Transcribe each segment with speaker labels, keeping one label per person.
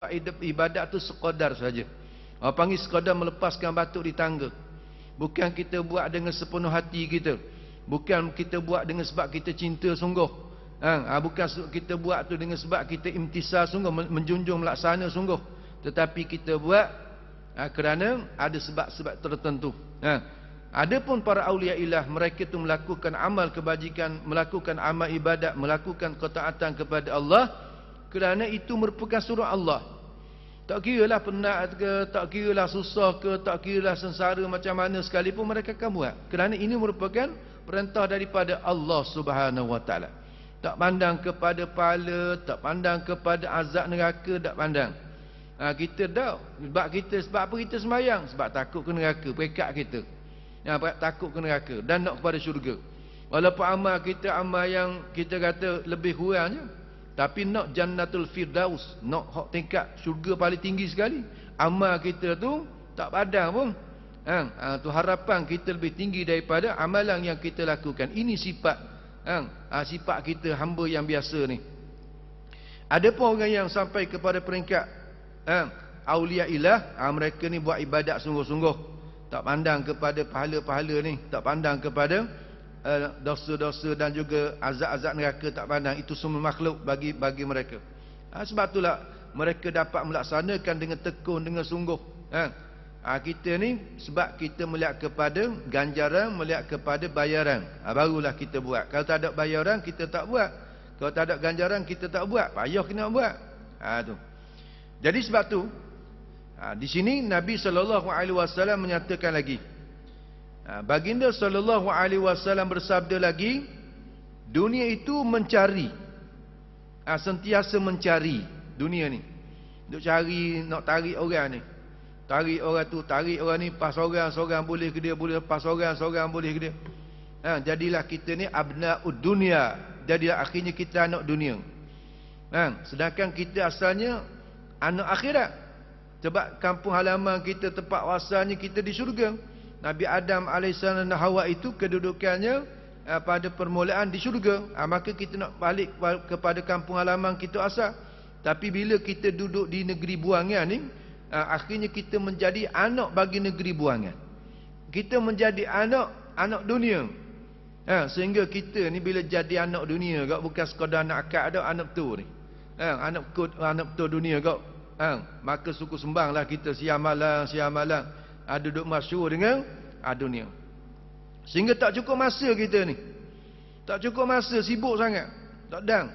Speaker 1: Ibadat tu sekadar saja. Orang panggil sekadar melepaskan batuk di tangga. Bukan kita buat dengan sepenuh hati kita. Bukan kita buat dengan sebab kita cinta sungguh. Bukan kita buat tu dengan sebab kita imtisal sungguh, menjunjung melaksana sungguh. Tetapi kita buat kerana ada sebab-sebab tertentu. Adapun para awliya ilah, mereka tu melakukan amal kebajikan, melakukan amal ibadat, melakukan ketaatan kepada Allah kerana itu merupakan suruh Allah. Tak kiralah penat ke, tak kiralah susah ke, tak kiralah sengsara macam mana sekalipun mereka akan buat. Kerana ini merupakan perintah daripada Allah Subhanahu Wa Taala. Tak pandang kepada pahala, tak pandang kepada azab neraka, tak pandang. Kita tahu sebab apa kita sembahyang? Sebab takut ke neraka, pekat kita. Takut ke neraka dan nak kepada syurga. Walaupun amal kita amal yang kita kata lebih kurangnya, tapi nak jannatul firdaus, nak hak tingkat syurga paling tinggi sekali. Amal kita tu tak padang pun. Tu harapan kita lebih tinggi daripada amalan yang kita lakukan. Ini sifat sifat kita hamba yang biasa ni. Adapun orang yang sampai kepada peringkat aulia ilah, mereka ni buat ibadat sungguh-sungguh. Tak pandang kepada pahala-pahala ni, tak pandang kepada dosa-dosa dan juga azab-azab neraka, tak pandang. Itu semua makhluk bagi mereka. Sebab itulah mereka dapat melaksanakan dengan tekun, dengan sungguh. Kita ni sebab kita melihat kepada ganjaran, melihat kepada bayaran, barulah kita buat. Kalau tak ada bayaran, kita tak buat. Kalau tak ada ganjaran, kita tak buat. Payah kena buat. Tu. Jadi sebab tu di sini Nabi SAW menyatakan lagi. Baginda SAW bersabda lagi, dunia itu mencari, sentiasa mencari dunia ni. Duk cari, nak tarik orang ni. Tarik orang tu, tarik orang ni, pas orang boleh ke dia, boleh pas orang boleh ke dia. Jadilah kita ni abna'ud dunia. Jadilah akhirnya kita anak dunia. Sedangkan kita asalnya anak akhirat. Sebab kampung halaman kita, tempat wasalnya kita di syurga. Nabi Adam AS dan Hawa itu kedudukannya pada permulaan di syurga. Maka kita nak balik kepada kampung halaman kita asal. Tapi bila kita duduk di negeri buangan ni, akhirnya kita menjadi anak bagi negeri buangan. Kita menjadi anak dunia. Sehingga kita ni bila jadi anak dunia, bukan sekadar anak akak, ada anak betul ni. Anak betul dunia kau. Maka suku sembanglah kita siamalang duduk masyhur dengan dunia. Sehingga tak cukup masa kita ni. Tak cukup masa, sibuk sangat. Tak dang.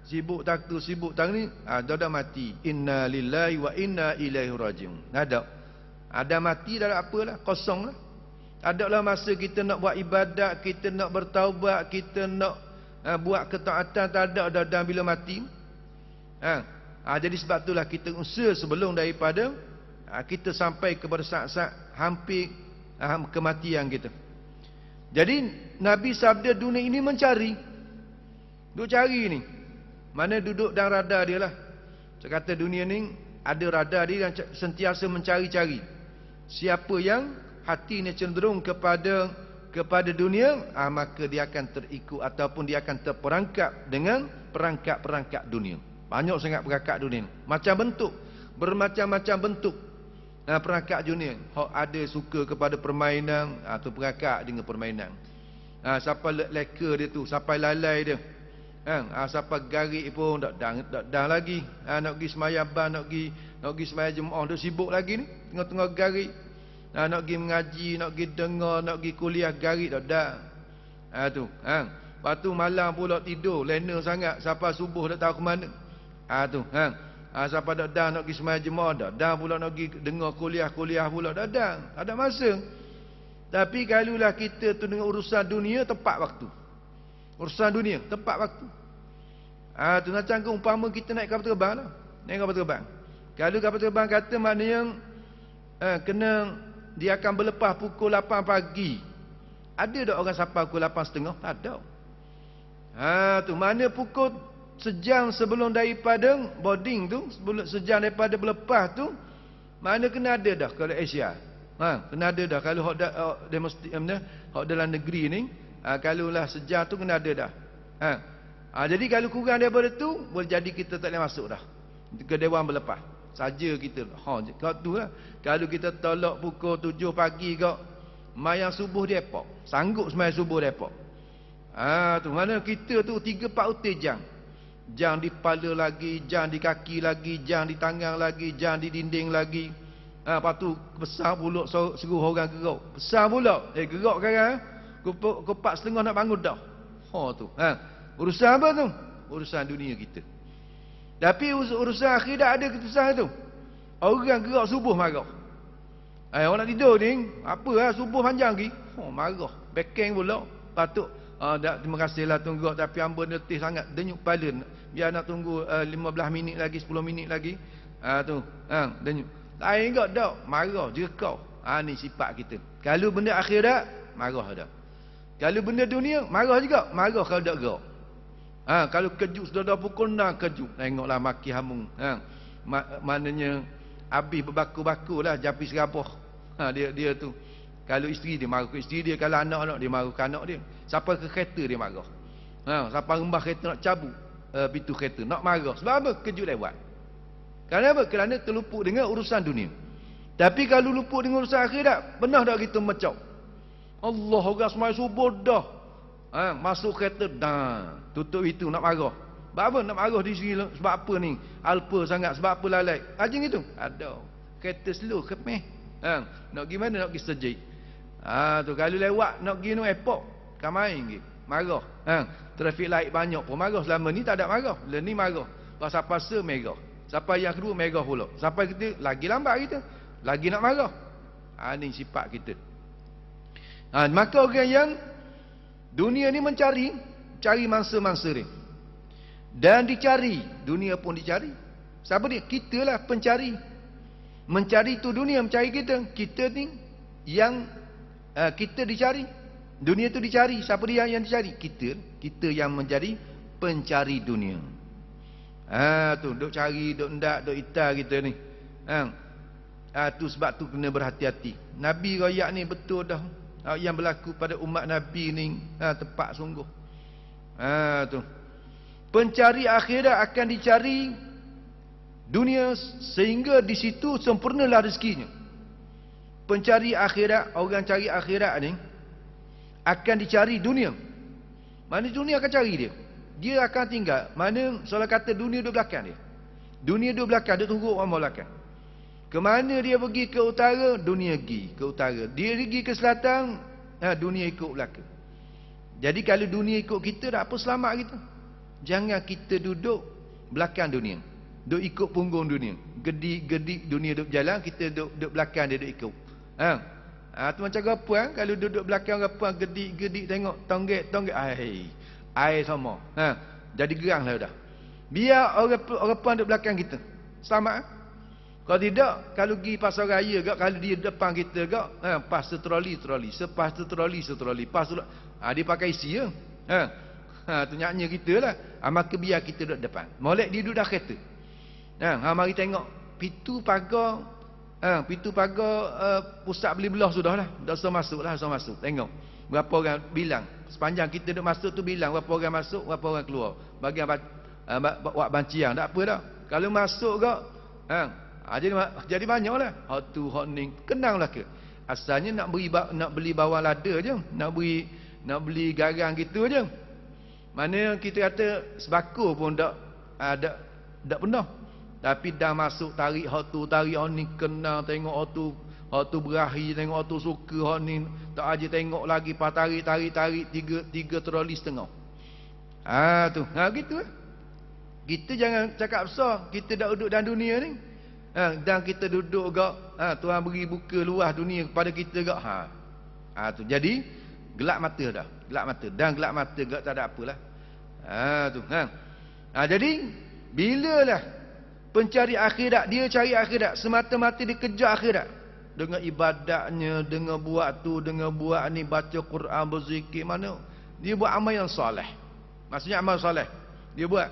Speaker 1: Sibuk tak tu, sibuk tak ni, dah mati. Inna lillahi wa inna ilaihi rajiun. Ada mati dah apalah, kosong lah. Adalah masa kita nak buat ibadat, kita nak bertaubat, kita nak buat ketaatan, tak ada dah bila mati. Jadi sebab itulah kita usaha sebelum daripada kita sampai kepada saat-saat hampir kematian kita. Jadi Nabi sabda dunia ini mencari. Duk cari ni. Mana duduk dan radar dia lah. Saya kata dunia ni ada radar dia yang sentiasa mencari-cari. Siapa yang hatinya cenderung kepada dunia, maka dia akan terikut ataupun dia akan terperangkap dengan perangkap-perangkap dunia. Banyak sangat perangkap dunia. Macam bentuk, bermacam-macam bentuk perangkap dunia. Ada suka kepada permainan, atau perangkap dengan permainan. Siapa leka dia tu, sampai lalai dia. Siapa garik pun tak dang lagi. Nak pergi semayang ban, nak pergi semayang jemaah, dah sibuk lagi ni, tengah-tengah garik. Nak pergi mengaji, nak pergi dengar, nak pergi kuliah, garik tak dah. Tu. Lepas tu malam pula tidur, lena sangat, sampai subuh tak tahu ke mana. Tu. Siapa dah nak pergi semayang jemaah, dah pula nak pergi dengar kuliah pula, dah ada masa. Tapi kalaulah kita tu dengan urusan dunia, tepat waktu. Urusan dunia, tepat waktu. Tu macam umpama kita naik kapal terbang lah. Naik kapal terbang. Kalau kapal terbang kata maknanya kena dia akan berlepas pukul 8 pagi. Ada tak orang sampai pukul 8.30? Tak ada. Tu mana pukul sejam sebelum daripada boarding tu, sejam daripada berlepas tu, mana kena ada dah kalau Asia. Kena ada dah kalau hak dalam negeri ni, kalau lah sejam tu kena ada dah. Jadi kalau kurang daripada tu, boleh jadi kita tak boleh masuk dah. ke dewan berlepas. Saja kita. Kau tu lah. Kalau kita tolak pukul 7 pagi kau, mayang subuh Depok. Sanggup semayang subuh Depok. Tu mana kita tu 3-4 utai jang. Jang di kepala lagi, jang di kaki lagi, jang di tangan lagi, jang di dinding lagi. Lepas tu besar pula seruh orang gerak. Besar pula. Gerak sekarang. Pukul 4:30 nak bangun dah. Tu. Urusan apa tu? Urusan dunia kita. Tapi urusan akhirat ada ketusan tu. Orang gerak subuh marah. Orang nak tidur ni, apa subuh panjang lagi? Marah. Bekeng pula. Patut. Terima kasihlah tunggu, tapi hamba letih sangat. Denyuk kepala. Biar nak tunggu 15 minit lagi, 10 minit lagi. Denyuk. Lain enggak dak, marah je kau. Ni sifat kita. Kalau benda akhirat, marah dah. Kalau benda dunia, marah juga. Marah kalau dak gerak. Kalau kejut sudah dah pukul 6 kejut. Tengoklah maki hamung. Maknanya habis berbaku-baku lah japi serabah. Dia tu. Kalau isteri dia marah ke isteri dia, kalau anak-anak dia marah ke anak dia. Siapa ke kereta dia marah. Siapa rembah kereta nak cabut pintu kereta, nak marah. Sebab apa? Kejut lewat. Kenapa? Kerana terluput dengan urusan dunia. Tapi kalau luput dengan urusan akhirat, pernah tak kita macam Allah orang semai subuh dah. Masuk kereta dah. Tutup itu nak marah. Sebab apa? Nak marah di sini sebab apa ni? Alpa sangat, sebab apa lalai? Macam itu? Ada. Kereta slow kemeh. Nak pergi mana? Nak pergi sejik. Tu kalau lewat nak pergi no airport, kan main pergi. Marah. Traffic light banyak pun marah. Selama ni tak ada marah. Lepas ni marah. Pasal-pasal merah. Sampai yang kedua merah pula. Sampai kita lagi lambat kita. Lagi nak marah. Ini sifat kita. Maka orang yang dunia ni cari mangsa-mangsa dia. Dan dicari. Dunia pun dicari. Siapa dia? Kita lah pencari. Mencari tu dunia, mencari kita. Kita ni yang kita dicari. Dunia tu dicari. Siapa dia yang dicari? Kita yang menjadi pencari dunia. Tu duk cari, duk ndak, duk ita kita ni. Tu sebab tu kena berhati-hati. Nabi royak ni betul dah. Yang berlaku pada umat Nabi ni tepat sungguh. Tu. Pencari akhirat akan dicari dunia sehingga di situ sempurnalah rezekinya. Pencari akhirat, orang cari akhirat ni akan dicari dunia. Mana dunia akan cari dia? Dia akan tinggal. Mana soalan kata dunia duduk belakang dia. Dunia duduk belakang, dia tunggu orang belakang. Kemana dia pergi ke utara, dunia pergi ke utara. Dia pergi ke selatan, dunia ikut belakang. Jadi kalau dunia ikut kita, tak apa selamat kita. Jangan kita duduk belakang dunia. Duduk ikut punggung dunia. Gedik-gedik dunia duduk berjalan, kita duduk belakang dia duduk ikut. Tu macam gapuan, kalau duduk belakang gapuan, gedik-gedik tengok, tonggek, air sama. Jadi gerang lah dah. Biar orang puan duduk belakang kita. Selamat. Kalau tidak, kalau pergi pasar raya gak, kalau dia depan kita gak, pas troli. Sepas troli. Pas dia pakai isi ya. Tu nyaknya kita lah. Maka biar kita duduk depan. Molek dia duduk dah kereta. Mari tengok pintu pagar pusat beli belah sudah lah. Dah masuk. Tengok berapa orang bilang. Sepanjang kita duduk masuk tu bilang berapa orang masuk, berapa orang keluar. Bagian buat bancian, tak apa dah. Kalau masuk gak, jadi banyak lah. Hot tu, hot ni. Kenang lah ke? Asalnya nak beli bawang lada je. Nak beli garang gitu je. Mana kita kata sebako pun tak pernah. Tapi dah masuk tarik hot tu, tarik hot ni, kenang tengok hot tu berahi, tengok hot tu suka hot ni. Tak aja tengok lagi, pas tarik 3 troli setengah. Tu. Gitu lah. Kita jangan cakap besar. Kita dah duduk dalam dunia ni. Dan kita duduk gak, Tuhan beri buka luas dunia kepada kita gak. Tu. Jadi gelap mata dah. Dan gelap mata gak tak ada apalah. Tu. Jadi bilalah pencari akhirat, dia cari akhirat, semata-mata dia kejar akhirat. Dengan ibadatnya, dengan buat tu, dengan buat ni, baca Quran, berzikir, mana dia buat amal yang soleh. Maksudnya amal soleh dia buat.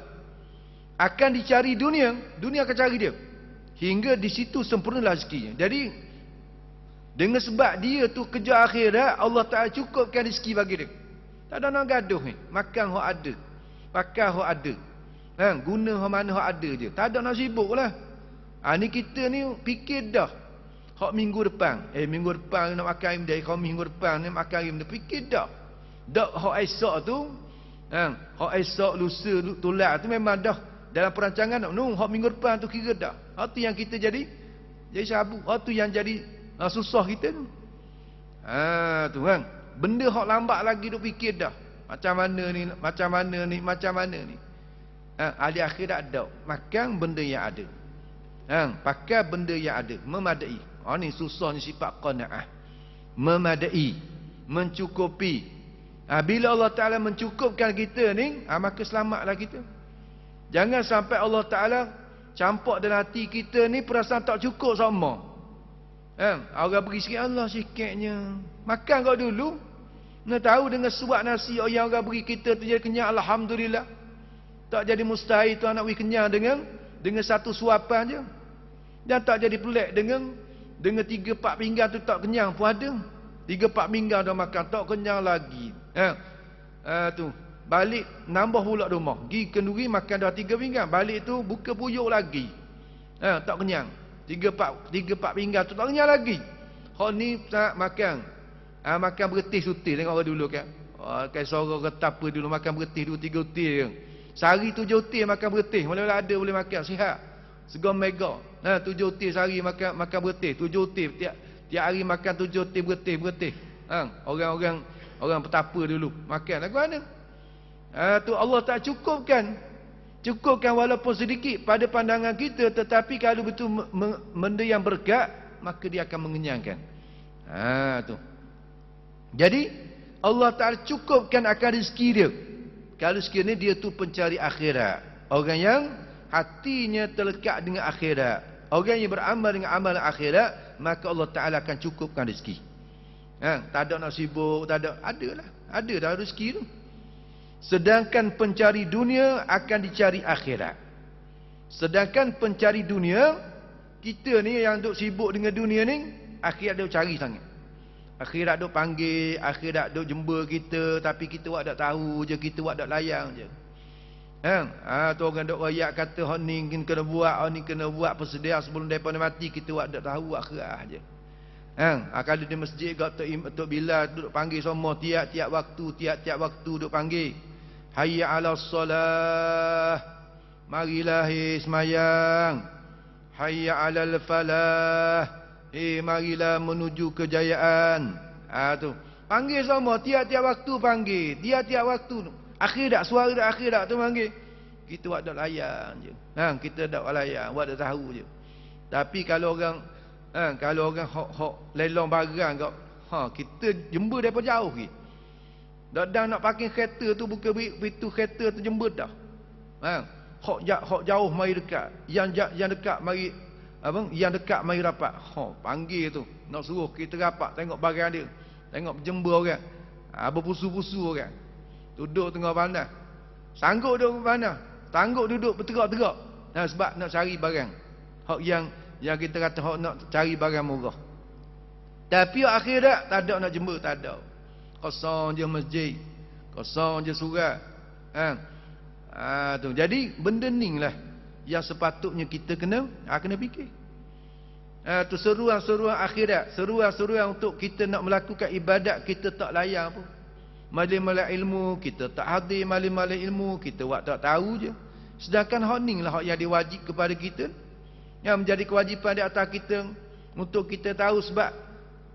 Speaker 1: Akan dicari dunia akan cari dia. Hingga di situ sempurnalah rezekinya. Jadi dengan sebab dia tu kejar akhirat, Allah Ta'ala cukupkan rezeki bagi dia. Tak ada nak gaduh ni. Makan hok ada, pakai hok ada. Guna hak mana hak ada je. Tak ada nak sibuk lah. Ni kita ni fikir dah. Hak minggu depan. Minggu depan nak makan ayam dia. Kau minggu depan nak makan ayam dia. Fikir dah. Dak hak esok tu. Hak esok, lusa, tolak tu memang dah. Dalam perancangan. Hak minggu depan tu kira dah. Hak tu yang kita jadi sabu. Hak tu yang jadi susah kita tu. Tu kan. Benda hak lambat lagi duk fikir dah. Macam mana ni. Ahli akhirat dak. Makan benda yang ada. Pakai benda yang ada. Memadai. Ni susahnya sifat qanaah. Memadai. Mencukupi. Bila Allah Ta'ala mencukupkan kita ni, maka selamatlah kita. Jangan sampai Allah Ta'ala campak dalam hati kita ni perasaan tak cukup sama. Orang beri sikit, Allah sikitnya. Makan kau dulu. Nak tahu dengan suap nasi yang orang beri kita tu jadi kenyang, alhamdulillah. Tak jadi mustahil tu anak beri kenyang dengan satu suapan je. Dan tak jadi pelik dengan 3-4 pinggan tu tak kenyang pun ada. 3-4 pinggan dah makan tak kenyang lagi. Tu balik nambah pula rumah. Pergi kenduri makan dah 3 pinggan, balik tu buka puyuk lagi. Tak kenyang. 3-4 pinggan tu tak kenyang lagi. Hak ni tak makan. Makan beretih sutil tengok orang dulu kan. Kayak sorang kata apa dulu makan beretih 2-3 util kan. Sehari 7 util makan beretih. Mana ada boleh makan sihat. Segar mega. 7 util sehari makan beretih. 7 util tiap hari makan 7 util beretih. Orang petapa dulu makan lagu mana? Tu Allah tak cukupkan. Cukupkan walaupun sedikit pada pandangan kita, tetapi kalau betul benda yang berkat, maka dia akan mengenyangkan. Tu. Jadi Allah Ta'ala cukupkan akan rezeki dia. Kalau sekiranya dia tu pencari akhirat, orang yang hatinya terlekat dengan akhirat, orang yang beramal dengan amalan akhirat, maka Allah Ta'ala akan cukupkan rezeki. Tak ada nak sibuk, tak ada. Ada dah rezeki tu. Sedangkan pencari dunia akan dicari akhirat. Sedangkan pencari dunia, kita ni yang duk sibuk dengan dunia ni, akhirat dia cari sangat. Akhirat duk panggil, akhirat duk jumpa kita, tapi kita wak tak tahu je, kita wak tak layang je. Tu orang duk royak kata hak ni kena buat persedia sebelum daripada mati, kita wak tak tahu akhirat je. Kalau di masjid Tok Bilal duduk panggil semua tiap-tiap waktu duduk panggil. Hayya 'alas solah. Marilah semayang. Hayya 'alal falah. Marilah menuju kejayaan. Tu. Panggil semua tiap-tiap waktu panggil. Tiap-tiap waktu. Akhirat, suara akhirat tu panggil. Kita buat dak layan je. Kita dak layan, buat dak tahu je. Tapi kalau orang hok lelong barang kau, kita jember daripada jauh lagi. Dah nak parking kereta tu, buka pintu kereta tu jember dah. Hok jauh mari dekat. Yang dekat mari yang dekat mari rapat. Panggil tu, nak suruh kita rapat tengok barang dia. Tengok jember orang. Berpusu-pusu orang. Duduk tengah panas. Sanggup duduk panas. Sanggup duduk berterak-terak. Sebab nak cari barang. Hok yang kita kata hok nak cari barang murah. Tapi akhirat tak ada nak jember, tak ada. Kosong je masjid, kosong je surat. Tu. Jadi benda ni lah yang sepatutnya kita kena fikir. Tu seruan-seruan akhirat, seruan-seruan untuk kita nak melakukan ibadat, kita tak layan pun. Majlis-majlis ilmu kita tak hadir, majlis-majlis ilmu kita buat tak tahu je. Sedangkan hak ni lah hak yang diwajib kepada kita, yang menjadi kewajipan di atas kita untuk kita tahu,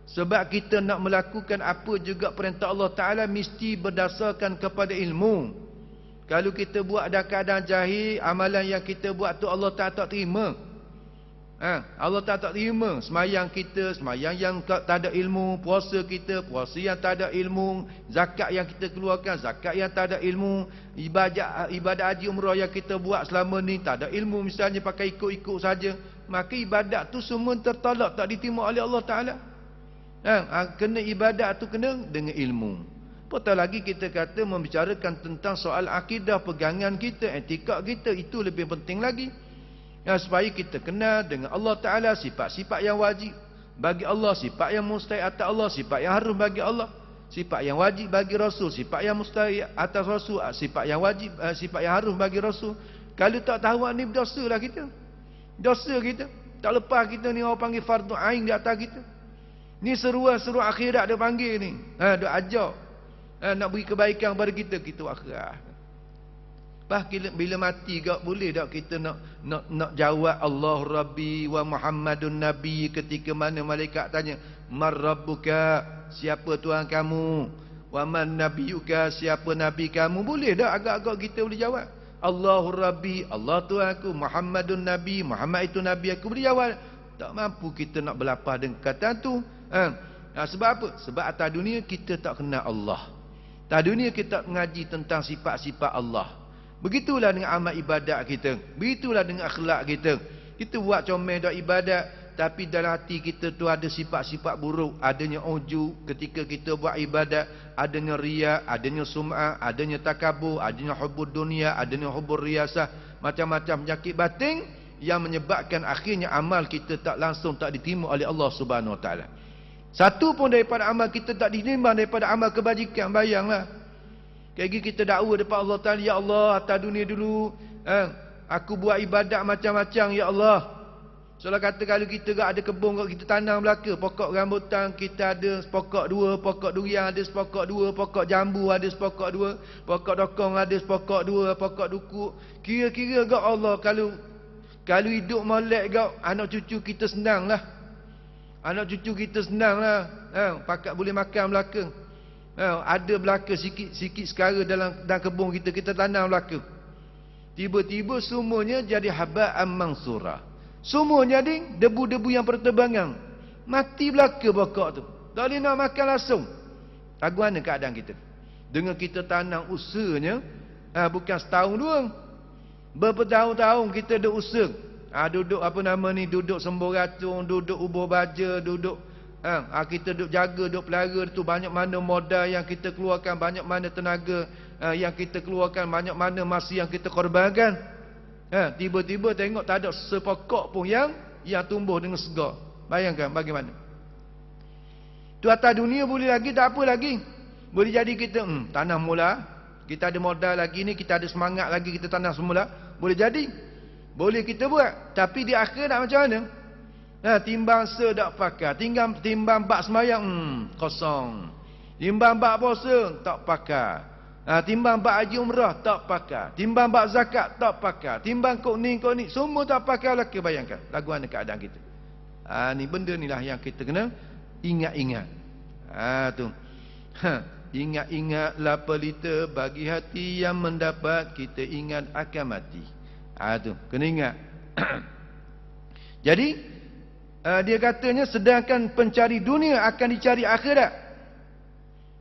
Speaker 1: sebab kita nak melakukan apa juga perintah Allah Ta'ala mesti berdasarkan kepada ilmu. Kalau kita buat dalam keadaan jahil, amalan yang kita buat tu Allah Ta'ala tak terima. Allah Ta'ala tak terima. Semayang kita, semayang yang tak ada ilmu. Puasa kita, puasa yang tak ada ilmu. Zakat yang kita keluarkan, zakat yang tak ada ilmu. Ibadat haji umrah yang kita buat selama ni tak ada ilmu, misalnya pakai ikut-ikut saja, maka ibadat tu semua tertolak, tak diterima oleh Allah Ta'ala. Kena ibadat tu kena dengan ilmu. Apatah lagi kita kata membicarakan tentang soal akidah, pegangan kita, etika kita, itu lebih penting lagi. Supaya kita kenal dengan Allah Ta'ala, sifat-sifat yang wajib bagi Allah, sifat yang mustahil atas Allah, sifat yang harus bagi Allah, sifat yang wajib bagi Rasul, sifat yang mustahil atas Rasul, sifat yang wajib, sifat yang harus bagi Rasul. Kalau tak tahu ni berdosa lah kita. Dosa kita. Tak lepas kita ni orang panggil fardu ain di atas kita. Ni seru akhirat dia panggil ni. Dia ajak. Nak beri kebaikan kepada kita. Kita akhirat. Bila mati gak boleh tak kita nak jawab Allah Rabbi wa Muhammadun Nabi ketika mana malaikat tanya, "Mar rabbuka?" Siapa Tuhan kamu? "Wa man nabiyuka?" Siapa nabi kamu? Boleh tak agak-agak kita boleh jawab? Allahur Rabbi, Allah Tuhanku, Muhammadun Nabi, Muhammad itu nabi aku. Boleh jawab. Tak mampu kita nak berlapar dengan kata tu. Sebab apa? Sebab atas dunia kita tak kenal Allah. Atas dunia kita mengaji tentang sifat-sifat Allah. Begitulah dengan amal ibadat kita. Begitulah dengan akhlak kita. Kita buat comel dak ibadat, tapi dalam hati kita tu ada sifat-sifat buruk. Adanya ujub ketika kita buat ibadat, adanya riya, adanya sum'ah, adanya takabur, adanya hubbud dunia, adanya hubbur riyasah, macam-macam penyakit batin yang menyebabkan akhirnya amal kita tak langsung tak diterima oleh Allah Subhanahu Wa Taala. Satu pun daripada amal kita tak diterima daripada amal kebajikan. Bayanglah. Kayak kita dakwa depan Allah Ta'ala, "Ya Allah, atas dunia dulu aku buat ibadat macam-macam, Ya Allah." Soalnya kata kalau kita ada kebun, kita tanam belaka, pokok rambutan kita ada sepokok dua, pokok durian ada sepokok dua, pokok jambu ada sepokok dua, pokok dokong ada sepokok dua, pokok duku. Kira-kira gak Allah, kalau hidup molek gak anak cucu kita senang lah. Anak cucu kita senang lah. Pakat boleh makan belaka. Ada belaka sikit sekara dalam kebun kita tanam belaka. Tiba-tiba semuanya jadi haba'an mansurah. Semua jadi debu-debu yang berterbangan. Mati belaka pokok tu. Tak boleh nak makan langsung. Lagu mana keadaan kita? Dengan kita tanam usahanya, bukan setahun dua. Bertahun-tahun kita duduk usaha. Duduk apa nama ni, duduk sembur racun, duduk ubur baja, duduk kita duduk jaga, duduk pelara tu, banyak mana modal yang kita keluarkan, banyak mana tenaga yang kita keluarkan, banyak mana masa yang kita korbankan. Tiba-tiba tengok tak ada sepokok pun yang tumbuh dengan segar. Bayangkan bagaimana. Tu atas dunia boleh lagi, tak apa lagi. Boleh jadi kita tanam mula, kita ada modal lagi ni, kita ada semangat lagi, kita tanam semula. Boleh jadi. Boleh kita buat. Tapi di akhirat macam mana? Timbang sedak pakai, timbang bak semayang kosong, timbang bak puasa tak pakai, timbang bak haji umrah tak pakai, timbang bak zakat tak pakai, timbang kok ni semua tak pakai lah. Bayangkan lagu mana keadaan kita. Ni benda ni lah yang kita kena ingat-ingat. Tu ingat-ingatlah pelita bagi hati yang mendapat, kita ingat akan mati. Tu kena ingat. Jadi dia katanya, sedangkan pencari dunia akan dicari akhirat.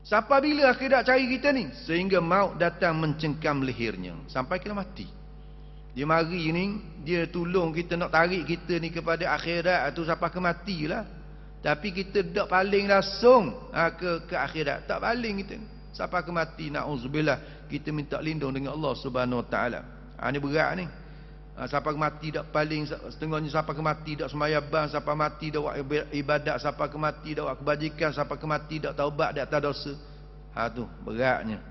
Speaker 1: Sampai bila akhirat cari kita ni? Sehingga maut datang mencengkam lehernya, sampai kita mati. Dia mari ni, dia tolong kita, nak tarik kita ni kepada akhirat tu sampai ke matilah. Tapi kita tak paling langsung ke akhirat. Tak paling kita sampai ke mati. Na'udzubillah. Kita minta lindung dengan Allah Subhanahu Wa Taala. Ni berat ni. Sampai mati dak paling, setengahnya sampai ke mati dak sembahyang, sampai mati dak buat ibadat, sampai ke mati dak buat kebajikan, sampai ke mati dak taubat, dak tak dosa. Tu beratnya.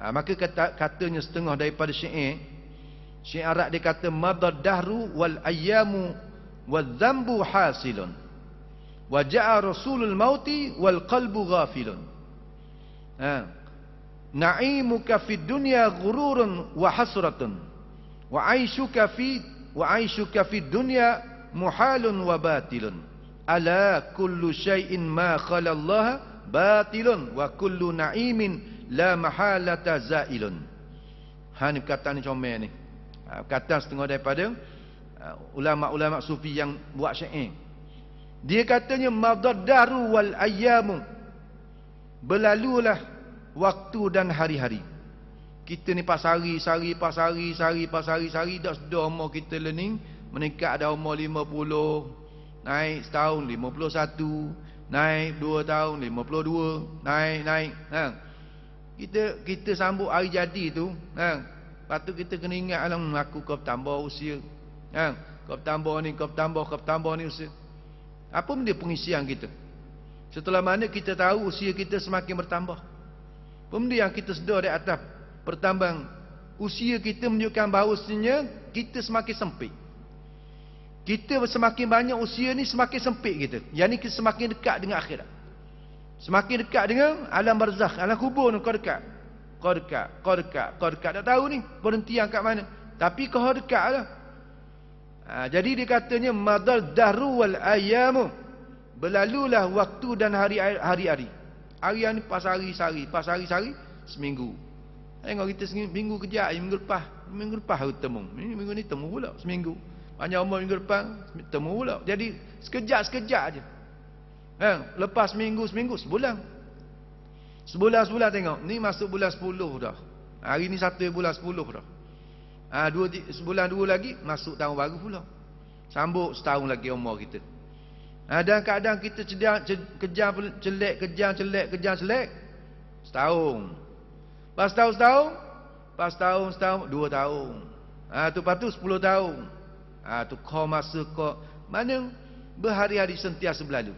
Speaker 1: Maka katanya setengah daripada syair Arab dia kata, "Madad dahru wal ayyamu wadh-dhanbu hasilun wa ja'a rasulul mauti wal qalbu ghafilun. Na'imuka fid dunya ghururun wa hasratun. Wa aishuka fi dunya muhalun wa batilun. Ala kullu syai'in ma khala Allah batilun wa kullu na'imin la mahalata zailun." Ni kata ni comel ni. Kata setengah daripada ulama-ulama sufi yang buat syair. Dia katanya, madaddaru wal ayyamu, berlalulah waktu dan hari-hari. Kita ni pasari, dah sudah umur kita learning meningkat, ada umur 50, naik setahun 51, naik 2 tahun 52, naik. Kita sambut hari jadi tu, lepas tu kita kena ingat, aku kau tambah usia, kau tambah ni usia. Apa benda pengisian kita? Setelah mana kita tahu usia kita semakin bertambah. Benda yang kita sedar di atas pertambang Usia kita menunjukkan bahawasanya kita semakin sempit. Kita semakin banyak usia ni semakin sempit kita. Yang ni kita semakin dekat dengan akhirat. Semakin dekat dengan alam barzakh, alam kubur ni kau dekat. Kau dekat. Tak tahu ni perhentian kat mana. Tapi kau dekat lah. Jadi dia katanya madal dahru wal ayamu. Berlalulah waktu dan hari-hari. Hari-hari ni pas hari-hari, seminggu. Tengok kita seminggu kejap, minggu lepas hari temu. Minggu ni temu pula seminggu. Banyak umur minggu depan temu pula. Jadi sekejap je. Lepas seminggu, sebulan. Sebulan tengok. Ni masuk bulan 10 dah. Hari ni 1 bulan 10 dah. Sebulan 2 lagi masuk tahun baru pula. Sambut setahun lagi umur kita. Dan kadang kita kejar celek setahun. Pas setahun 2 tahun. Lepas tu 10 tahun. Tu kau masa kau mana berhari-hari sentiasa berlalu.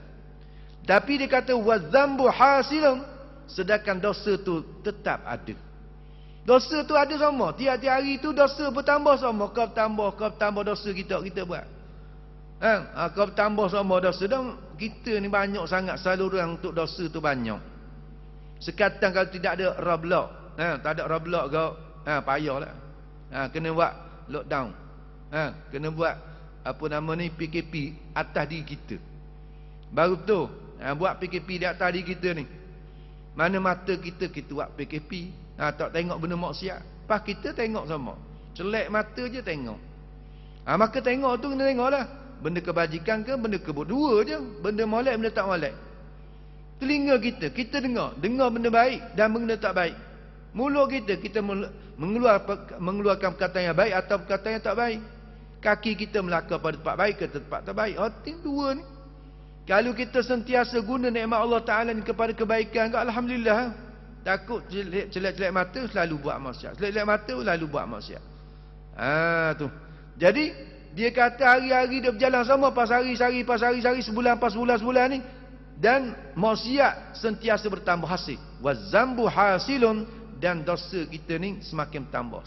Speaker 1: Tapi dia kata wadzambu hasilun, sedangkan dosa tu tetap ada. Dosa tu ada sama. Tiap-tiap hari tu dosa bertambah sama. Kau bertambah dosa kita buat. Kau bertambah sama dosa. Dan kita ni banyak sangat saluran untuk dosa tu banyak. Sekatan kalau tidak ada roadblock. Tak ada roadblock kau. Payahlah. Kena buat lockdown. Kena buat apa nama ni PKP atas diri kita. Baru betul. Buat PKP di atas diri kita ni. Mana mata kita buat PKP. Tak tengok benda maksiat. Pas kita tengok sama. Celek mata je tengok. Maka tengok tu kena tengoklah. Benda kebajikan ke benda kedua je. Benda molek benda tak molek. Telinga kita dengar benda baik dan benda tak baik. Mulut kita mengeluarkan perkataan yang baik atau perkataan yang tak baik. Kaki kita melangkah pada tempat baik ke tempat tak baik. Dua ni. Kalau kita sentiasa guna nikmat Allah Ta'ala ni kepada kebaikan, alhamdulillah. Takut celak-celak mata selalu buat maksiat. Celak-celak mata lalu buat maksiat. Tu. Jadi dia kata hari-hari dia berjalan sama, pas hari-hari, sebulan pas sebulan ni, dan maksiat sentiasa bertambah hasil. Wazambu hasilun, dan dosa kita ni semakin bertambah.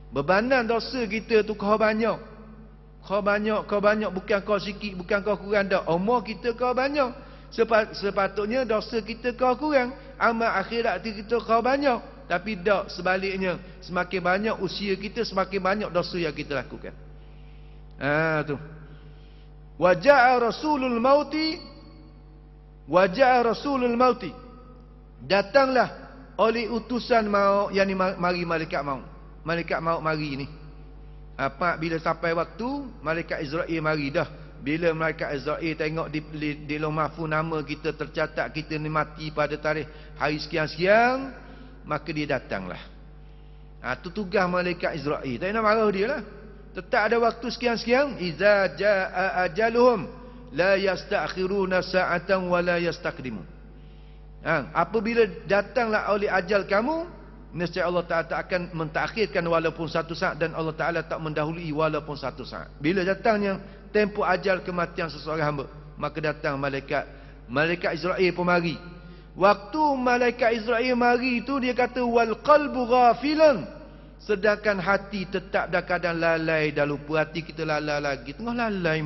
Speaker 1: Bebanan dosa kita tu kau banyak. Kau banyak, bukan kau sikit, bukan kau kurang dah. Umur kita kau banyak. Sepatutnya dosa kita kau kurang, amal akhirat kita kau banyak. Tapi tak, sebaliknya, semakin banyak usia kita, semakin banyak dosa yang kita lakukan. Tu. Waja'a rasulul mauti. Datanglah oleh utusan maut, yang ni mari malaikat maut. Malaikat maut mari ni. Bila sampai waktu, malaikat Israel mari dah. Bila malaikat Israel tengok di lauh mahfuz nama kita tercatat, kita ni mati pada tarikh hari sekian-sekian, maka dia datanglah. Tu tugas malaikat Israel. Tak nak marah dia lah. Tetap ada waktu sekian-sekian. Iza jaa ajaluhum la yastakhiruna sa'atan wa la yastaqdimun. Apabila datanglah oleh ajal kamu, nescaya Allah Ta'ala akan mentakhirkan walaupun satu saat, dan Allah Ta'ala tak mendahului walaupun satu saat. Bila datangnya tempoh ajal kematian seseorang hamba, maka datang malaikat Israel pun mari. Waktu malaikat Israel mari itu, dia kata wal qalbu ghafilan, sedangkan hati tetap dalam keadaan lalai, dah lupa. Hati kita lalai lagi, tengah lalai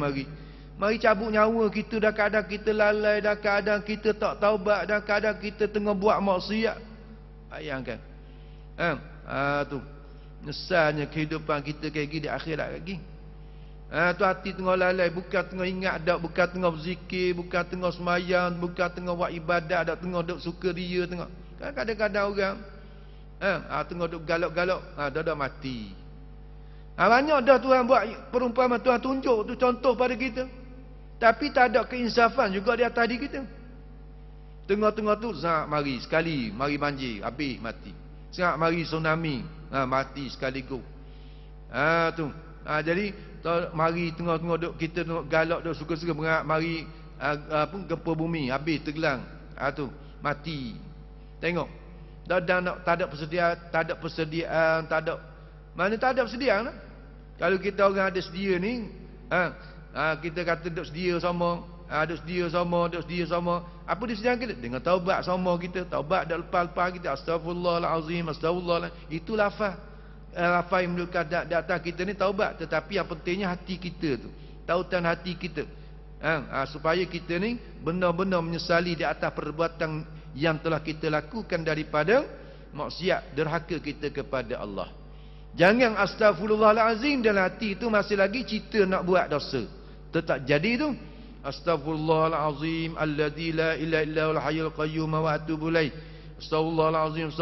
Speaker 1: mari cabut nyawa kita, dalam keadaan kita lalai, dalam keadaan kita tak taubat, dalam keadaan kita tengah buat maksiat. Bayangkan. Tu nyesalnya kehidupan kita kayak gini di akhirat lagi. Tu hati tengah lalai, bukan tengah ingat dak, bukan tengah berzikir, bukan tengah semayang, bukan tengah buat ibadat, dak tengah duk suka dia tengah. Kadang-kadang orang tengah duk galak-galak, dah mati. Banyak dah Tuhan buat perumpamaan, Tuhan tunjuk tu contoh pada kita. Tapi tak ada keinsafan juga di atas diri kita. Tengah-tengah tu mari sekali, mari banjir, habis mati. Sangat mari tsunami, mati sekaligus. Tu. Jadi mari tengah-tengah duk kita tengok galak duk suka-suka mari gempa bumi, habis tenggelam. Tu mati. Tengok. Tak ada persediaan, mana tak ada persediaan lah. Kalau kita orang ada sedia ni, kita kata duk sedia sama, Duk sedia sama. Apa dia sedang kita? Dengan taubat sama kita. Taubat dak lepas-lepas kita. Astagfirullahalazim, astagfirullah. Itu lafaz. Lafaz yang menunjukkan datang kita ni taubat. Tetapi yang pentingnya hati kita tu. Tautan hati kita. Supaya kita ni benar-benar menyesali di atas perbuatan yang telah kita lakukan daripada maksiat, derhaka kita kepada Allah. Jangan astagfirullahalazim dalam hati itu masih lagi cerita nak buat dosa. Tetap jadi tu. Astagfirullahalazim alladzi la ilaha illa huwal hayyul qayyum wa atubu ilaih. Astagfirullahalazim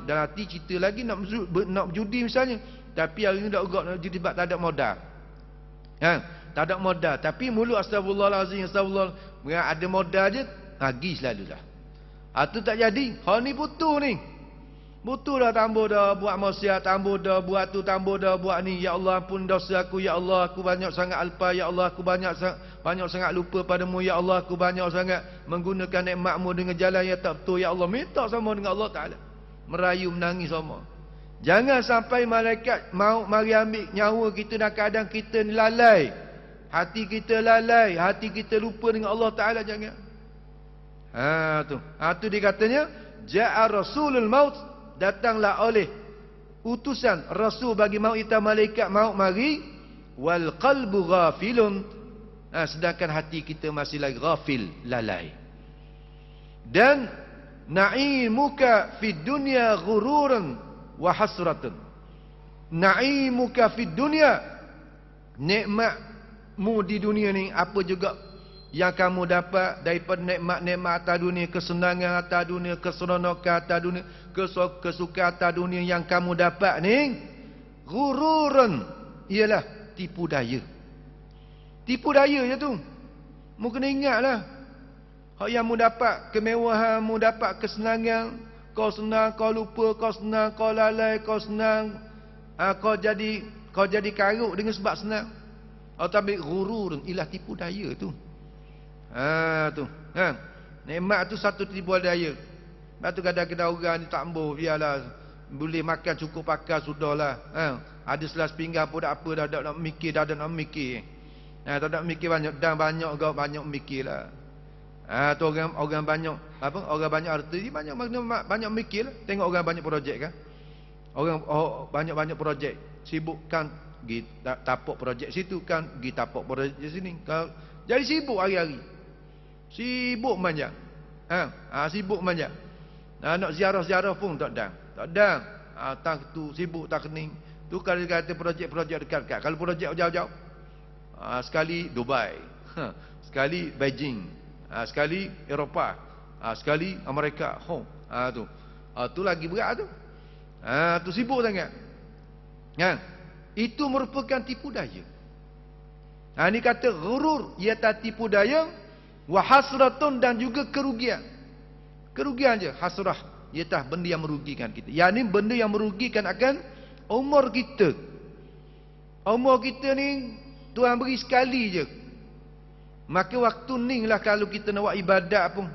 Speaker 1: dalam hati cerita lagi nak berjudi misalnya. Tapi hari ni dak ugak nak judi sebab tak ada modal. Tak ada modal, tapi mulut astagfirullahalazim, astagfirullah. Ada modal je, lagi selalulah. Tu tak jadi. Hal ni butuh ni. Butuh dah tambah dah buat maksiat, tambah dah buat tu, tambah dah buat ni. Ya Allah ampun dosa aku, ya Allah aku banyak sangat alpa, ya Allah aku banyak sangat lupa padamu, ya Allah aku banyak sangat menggunakan nikmat-Mu dengan jalan yang tak betul, ya Allah. Minta sama dengan Allah Taala. Merayu menangis sama. Jangan sampai malaikat mau mari ambil nyawa kita dalam keadaan kita ni lalai. Hati kita lalai, hati kita lupa dengan Allah Taala, jangan. Tu dia katanya ja'a rasulul maut, datanglah oleh utusan rasul bagi maut itu malaikat maut mari, wal qalbu ghafilun, sedangkan hati kita masih lagi ghafil, lalai. Dan na'imuka fid dunya ghururan wa hasratun. Na'imuka fid dunya, nikmatmu di dunia ni, apa juga yang kamu dapat daripada nikmat-nikmat atas dunia, kesenangan atas dunia, keseronokan atas dunia, kesukaan atas dunia yang kamu dapat ni, ghururun, ialah tipu daya. Tipu daya je tu. Mu kena ingatlah. Hak yang mu dapat kemewahan, mu dapat kesenangan, kau senang, kau lupa, kau senang, kau lalai, kau senang, kau jadi karuk dengan sebab senang. Tapi ghururun, ialah tipu daya tu. Nikmat tu satu tipu daya. Lepas tu kadang-kadang orang ni tak ambuh, biarlah, boleh makan cukup pakai sudahlah. Ada selas pinggan pun tak apa, dah nak mikir, dah nak mikir. Tak nak mikir banyak, dan banyak kau banyak mikirlah. Tu orang banyak apa? Orang banyak harta ni banyak mikirlah. Tengok orang banyak projek kan. Orang banyak projek, sibukkan pergi tapak projek situ kan, pergi tapak projek sini. Jadi sibuk hari-hari. Sibuk manja. Sibuk manja. Nak ziarah-ziarah pun tak ada. Tak tu sibuk tak kening. Tu kalau kata projek-projek dekat-dekat. Kalau projek jauh-jauh, sekali Dubai, sekali Beijing, sekali Eropah, sekali Amerika. Tu lagi berat tu. Tu sibuk sangat. Itu merupakan tipu daya. Ini kata ghurur, iaitu tipu daya, wa hasratun, dan juga kerugian. Kerugian je, hasrah, iaitu benda yang merugikan kita. Yang ni benda yang merugikan akan umur kita. Umur kita ni Tuhan beri sekali je. Maka waktu ni lah kalau kita nak buat ibadat pun,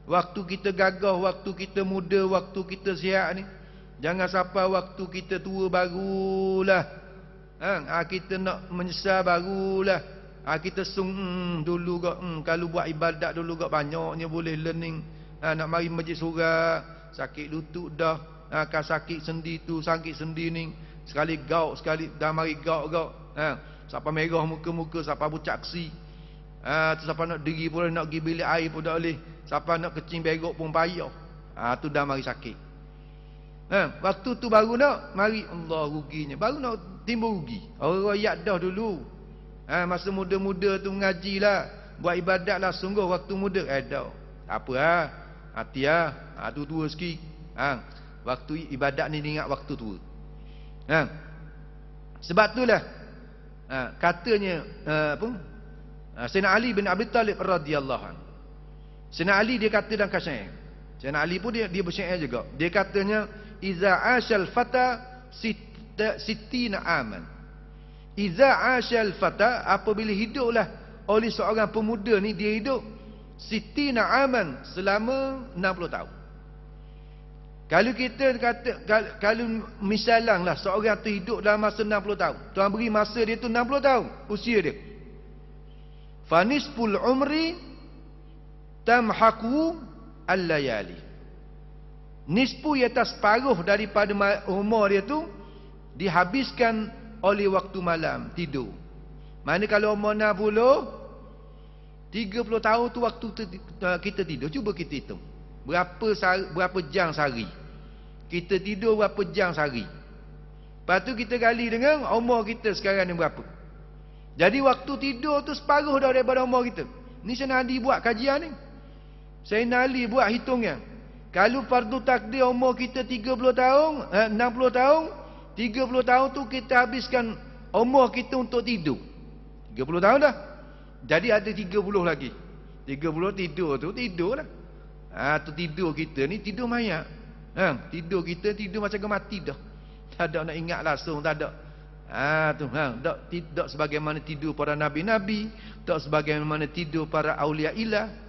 Speaker 1: waktu kita gagah, waktu kita muda, waktu kita sihat ni, jangan sampai waktu kita tua barulah kita nak menyesal, barulah kita dulu kalau buat ibadat dulu banyaknya boleh learning. Nak mari masjid surah, sakit lutut dah, kan sakit sendi tu, sakit sendi ni, sekali gauk, sekali dah mari gauk. Siapa merah muka-muka, siapa bucak kesi, siapa nak diri pun, nak pergi bilik air pun tak boleh, siapa nak kecing berok pun payah. Tu dah mari sakit. Waktu tu baru nak mari Allah ruginya, baru nak timbul rugi. Orang royak dah dulu. Masa muda-muda tu mengajilah, buat ibadat lah sungguh waktu muda. Dah. Tak apa hati tu tua sikit. Waktu ibadat ni ingat waktu tua. Sebab itulah katanya Sayyidina Ali bin Abi Talib radhiyallahu anhu. Sayyidina Ali dia kata dalam kasih. Sayyidina Ali pun dia bersyair juga. Dia katanya iza ashal fata sittina aman. Iza ashal fata, apabila hiduplah oleh seorang pemuda ni, dia hidup sittina aman, selama 60 tahun. Kalau kita kata, kalau misalnya seorang tu hidup dalam masa 60 tahun, Tuhan beri masa dia tu 60 tahun usia dia. Fanisful umri tamhaku al-layali. Nisfu iaitu separuh daripada umur dia tu dihabiskan oleh waktu malam, tidur. Mana kalau umur 60, 30 tahun tu waktu kita tidur. Cuba kita hitung. Berapa jam sehari? Kita tidur berapa jam sehari? Lepas tu kita gali dengan umur kita sekarang ni berapa. Jadi waktu tidur tu separuh dah daripada umur kita. Ni Sayyidina Ali buat kajian ni. Sayyidina Ali buat hitungnya. Kalau fardu takdir umur kita 30 tahun, 60 tahun, 30 tahun tu kita habiskan umur kita untuk tidur. 30 tahun dah. Jadi ada 30 lagi. 30 tidur tu tidur lah. Tu tidur kita ni tidur mayat. Tidur kita tidur macam ke mati dah. Tak ada nak ingat langsung, tak ada. Tak sebagaimana tidur para nabi-nabi, tak sebagaimana tidur para aulia ilah.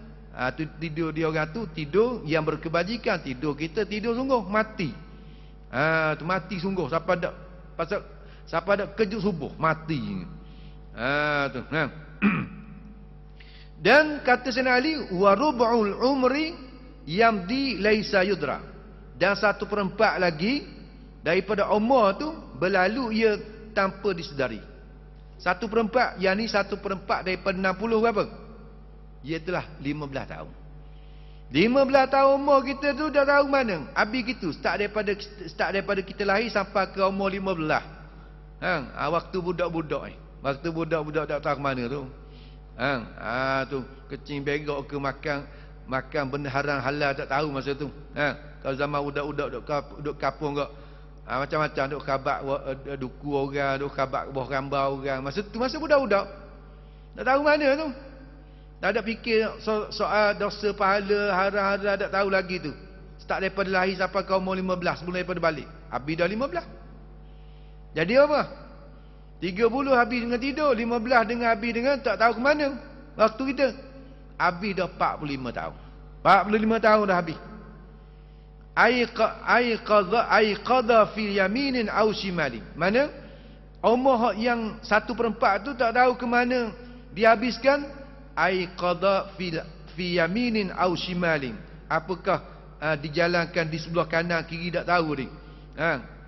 Speaker 1: Tu tidur dia orang tu tidur yang berkebajikan. Tidur kita tidur sungguh mati. Tu mati sungguh. Siapa ada kejut subuh mati. Dan kata Sayyidina Ali, wa rub'ul umri yamdi laisa yudra. Dan 1/4 lagi daripada umur tu berlalu ia tanpa disedari. 1/4, yang ni 1/4 daripada 60 berapa? Iaitulah 15 tahun. 15 tahun umur kita tu dah tahu mana? Habis gitu, start daripada kita lahir sampai ke umur 15. Waktu budak-budak ni. Waktu budak-budak tak tahu mana tu. Tu kecing begok ke makan benda haram halal tak tahu masa tu. Kalau zaman budak-budak duk kapung kok macam-macam duk khabak duku orang, duk khabak buah rambau orang. Masa budak-budak tak tahu mana tu. Tak ada fikir soal dosa pahala haram-haram, tak tahu lagi tu. Start daripada lahir sampai ke umur 15, sebelum daripada balik. Habis dah 15. Jadi apa? 30 habis dengan tidur, 15 dengan habis dengan tak tahu ke mana waktu kita. Habis dah 45 tahun. 45 tahun dah habis. Ai qada fi yaminin aw shimali. Mana umur yang 1/4 tu tak tahu ke mana dihabiskan. Ai qada fi yaminin aw shimalin. Apakah dijalankan di sebelah kanan kiri tak tahu ni.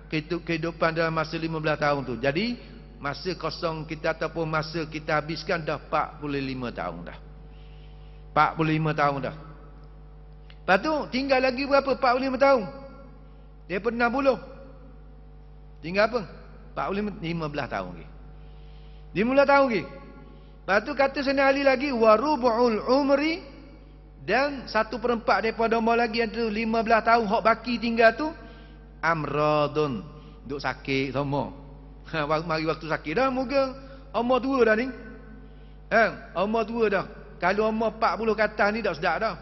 Speaker 1: Kehidupan dalam masa 15 tahun tu. Jadi masa kosong kita ataupun masa kita habiskan dah 45 tahun dah. 45 tahun dah. Lepas tu tinggal lagi berapa? 45 tahun. Daripada 60. Tinggal apa? 15 tahun lagi. 15 tahun lagi. Lepas tu kata Sayyidina Ali lagi, wa rub'ul umri, dan 1/4 daripada umur lagi yang tu 15 tahun hak baki tinggal tu amradun, duk sakit semua. Mari waktu sakit dah, moga umur tua dah ni. Umur tua dah. Kalau umur 40 ke atas ni dah sedap dah.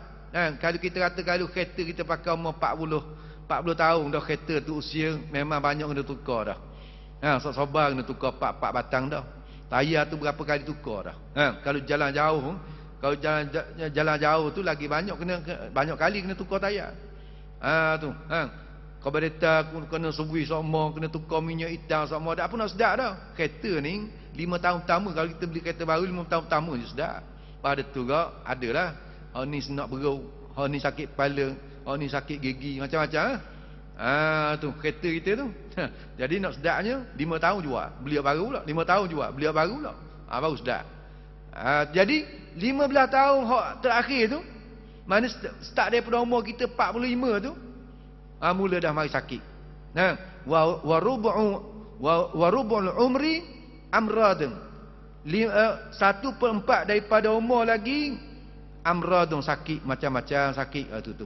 Speaker 1: Kalau kita kata kalau kereta kita pakai umur 40 tahun dah, kereta tu usia memang banyak kena tukar dah. Sabar kena tukar 4 batang dah. Tayar tu berapa kali tukar dah. Kalau jalan jauh, jalan jauh tu lagi banyak kali kena tukar tayar. Tu. Carburetor kena sebui semua, kena tukar minyak hitam semua. Tak apa nak sedap dah. Kereta ni 5 tahun pertama, kalau kita beli kereta baru 5 tahun pertama je sedap. Pada tu kau adalah ni senak perut, ni sakit kepala, ni sakit gigi, macam-macam. Tu kereta kita tu. Jadi nak sedapnya 5 tahun jual, beli baru pula. 5 tahun jual, beli baru pula. Baru sedap. Jadi 15 tahun hak terakhir tu, mana start daripada umur kita 45 tu, mula dah mari sakit. Wa rub'ul umri amradun. 1/4 daripada umur lagi amradun, sakit macam-macam sakit tu.